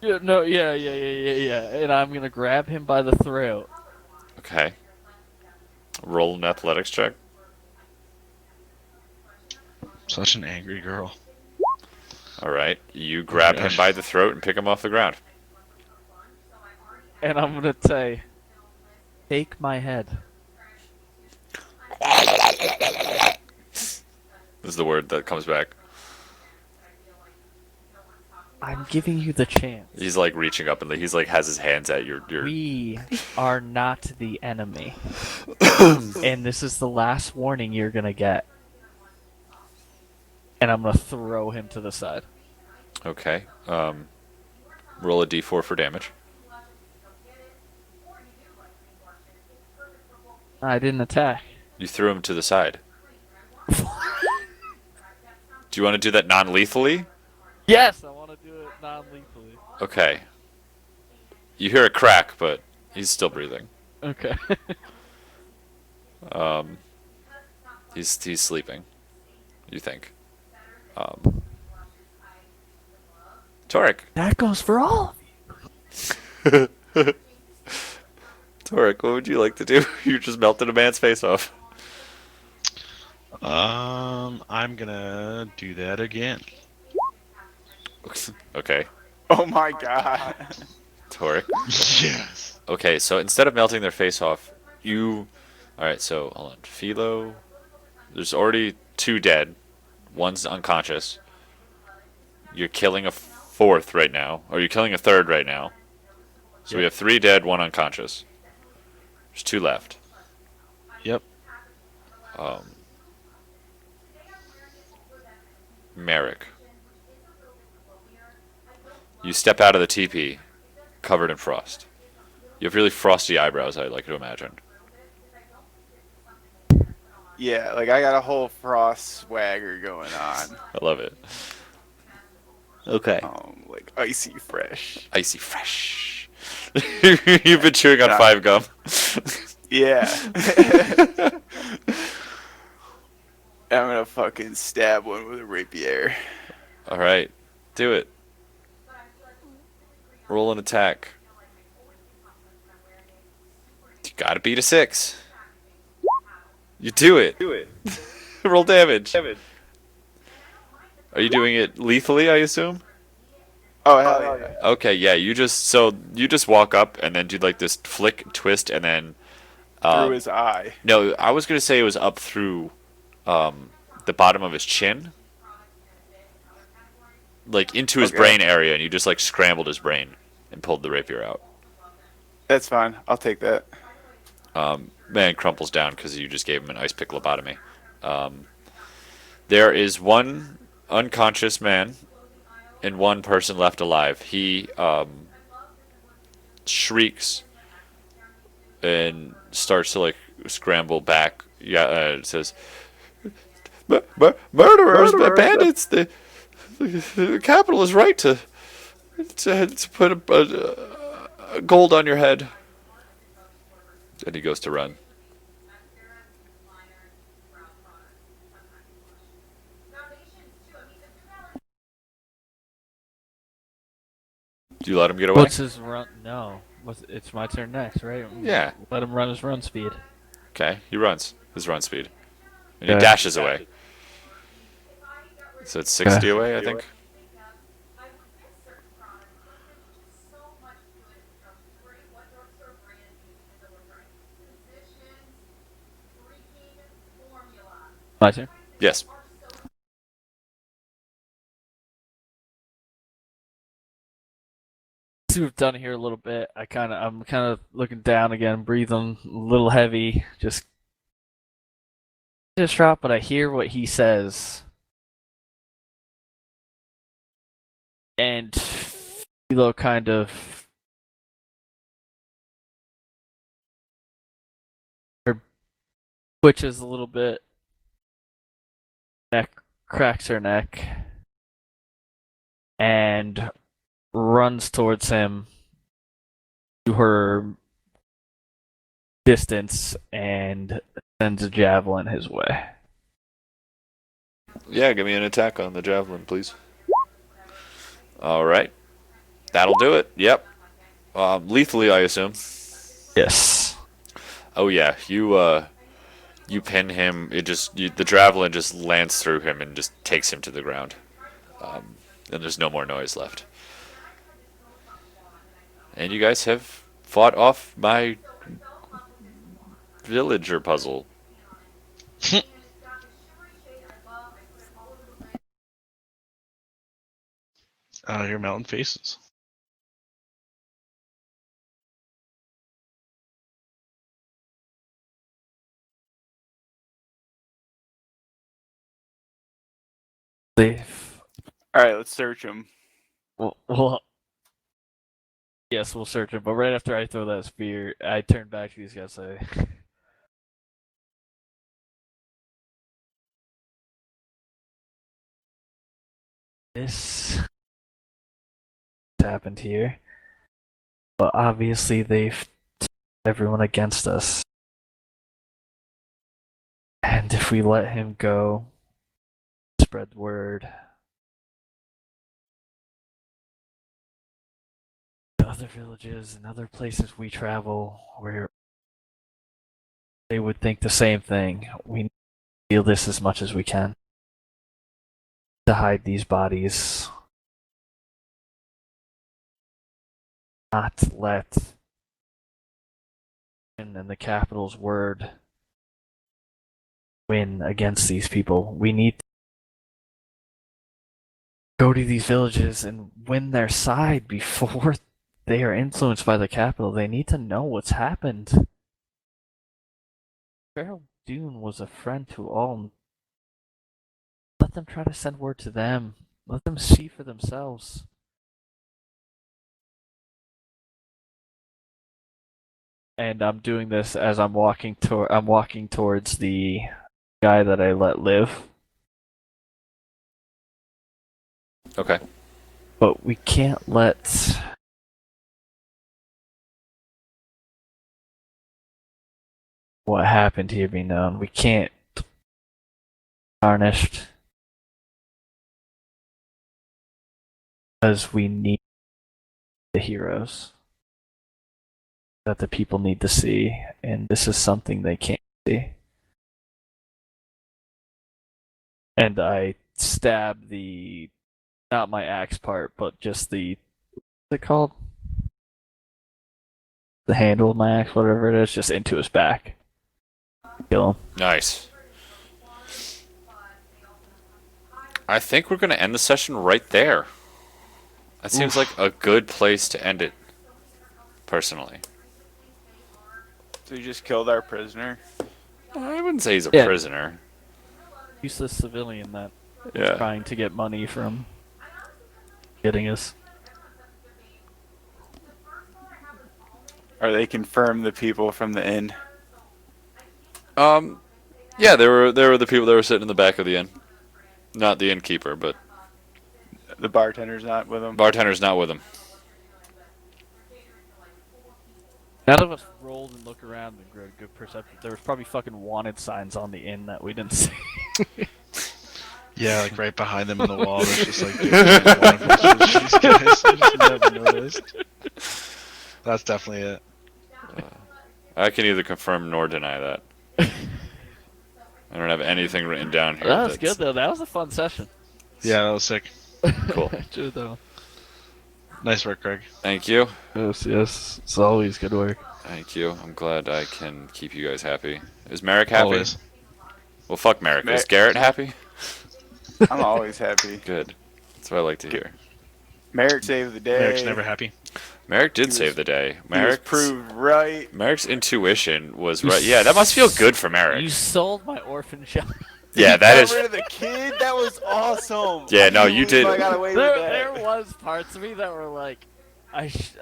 Yeah, no, yeah, and I'm gonna grab him by the throat. okay. Roll an athletics check. Such an angry girl. All right. You grab him gosh. by the throat and pick him off the ground. And I'm gonna say, take my head. This is the word that comes back. I'm giving you the chance. He's like reaching up and he's like has his hands at your. We are not the enemy. And this is the last warning you're gonna get. And I'm gonna throw him to the side. Okay. Roll a d4 for damage. I didn't attack. You threw him to the side. Do you want to do that non-lethally? Yes, I want to do it non-lethally. Okay. You hear a crack, but he's still breathing. Okay. He's sleeping. You think? Torek. That goes for all. Torek, what would you like to do? You just melted a man's face off. I'm gonna do that again. Okay. Oh my god. Torek. Yes. Okay, so instead of melting their face off, you. Alright, so hold on. Philo. There's already 2 dead. One's unconscious. You're killing a 4th right now. Or you're killing a 3rd right now. So we Yep. have 3 dead, 1 unconscious. There's 2 left. Yep. Merrick. You step out of the teepee, covered in frost. You have really frosty eyebrows, I'd like to imagine. Yeah, like I got a whole frost swagger going on. I love it. Okay. Like icy fresh. Icy fresh. You've been chewing on 5 gum. Yeah. I'm gonna fucking stab one with a rapier. Alright. Do it. Roll an attack. You gotta beat a 6. You do it. Roll damage. Are you doing it lethally, I assume? Oh hell yeah. Okay, yeah, you just walk up and then do like this flick twist and then Through his eye. no, I was gonna say it was up through the bottom of his chin. Like into his Okay. brain area, and you just like scrambled his brain and pulled the rapier out. That's fine. I'll take that. Man crumples down because you just gave him an ice pick lobotomy. There is 1 unconscious man and 1 person left alive. He shrieks and starts to like scramble back. Yeah, it says, "Murderers, bandits! The capital is right to put a gold on your head." And he goes to run. Do you let him get away? What's his run? No. It's my turn next, right? Yeah. Let him run his run speed. Okay, he runs his run speed, and he Okay. dashes away. So it's 60 away, I think. My turn. Yes. See, we've done here a little bit. I'm kind of looking down again, breathing a little heavy, just drop. But I hear what he says, and Philo kind of twitches a little bit, neck cracks her neck, and runs towards him to her distance and sends a javelin his way. Yeah, give me an attack on the javelin, please. All right, that'll do it. Yep. Lethally, I assume. Yes. Oh yeah, you pin him. The javelin just lands through him and just takes him to the ground. And there's no more noise left. And you guys have fought off my villager puzzle. Out of your mountain faces. Safe. Alright, let's search him. Well, yes, we'll search him. But right after I throw that spear, I turn back to these guys and say, this happened here. But obviously they've turned everyone against us. And if we let him go, spread word to other villages and other places we travel where they would think the same thing. We steal this as much as we can to hide these bodies. Not let and the capital's word win against these people. We need to go to these villages and win their side before they are influenced by the capital. They need to know what's happened. Pharaoh Dune was a friend to all. Let them try to send word to them. Let them see for themselves. And I'm doing this as I'm walking towards the guy that I let live. Okay. But we can't let what happened here be known. We can't tarnished because we need the heroes that the people need to see, and this is something they can't see. And I stab the, not my axe part, but just the, what's it called? The handle of my axe, whatever it is, just into his back. Kill him. Nice. I think we're going to end the session right there. That seems like a good place to end it, personally. So you just killed our prisoner? I wouldn't say he's a Yeah. prisoner. Useless civilian that is Yeah. trying to get money from getting us. Are they confirmed the people from the inn? Yeah, there were the people that were sitting in the back of the inn. Not the innkeeper, but The bartender's not with them? bartender's not with him. None of us rolled and looked around and grew good perception. There was probably fucking wanted signs on the inn that we didn't see. Yeah, like right behind them in the wall. There's just like these guys. I just never noticed. That's definitely it. I can neither confirm nor deny that. I don't have anything written down here. That was good though. That was a fun session. Yeah, that was sick. Cool. True though. Nice work, Craig. Thank you. Yes. It's always good work. Thank you. I'm glad I can keep you guys happy. Is Merrick happy? Always. Well, fuck Merrick. Is Garrett happy? I'm always happy. Good. That's what I like to hear. Merrick saved the day. Merrick's never happy. Merrick did was- save the day. He was proved right. Merrick's intuition was right. Yeah, that must feel good for Merrick. You sold my orphan child. Yeah, that Got is. rid of the kid. That was awesome. Yeah, no, I you can't did- believe I got away with There that. was parts of me that were like, I should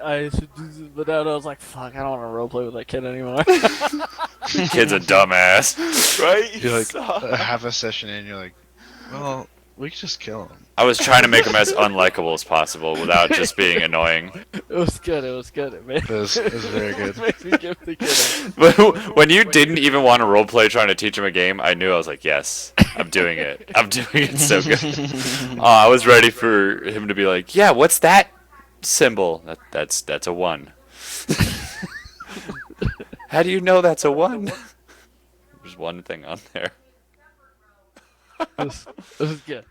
do this, but then I was like, fuck, I don't want to roleplay with that kid anymore. Kid's a dumbass. Right? You're like So- half a session in, you're like, well, we could just kill him. I was trying to make him as unlikable as possible without just being annoying. It was good. It made, It was very good. it made me give the kid But when you didn't even want to roleplay trying to teach him a game, I knew. I was like, yes, I'm doing it. I'm doing it so good. I was ready for him to be like, yeah, what's that symbol? That's a 1. How do you know that's a 1? There's one thing on there. It was good.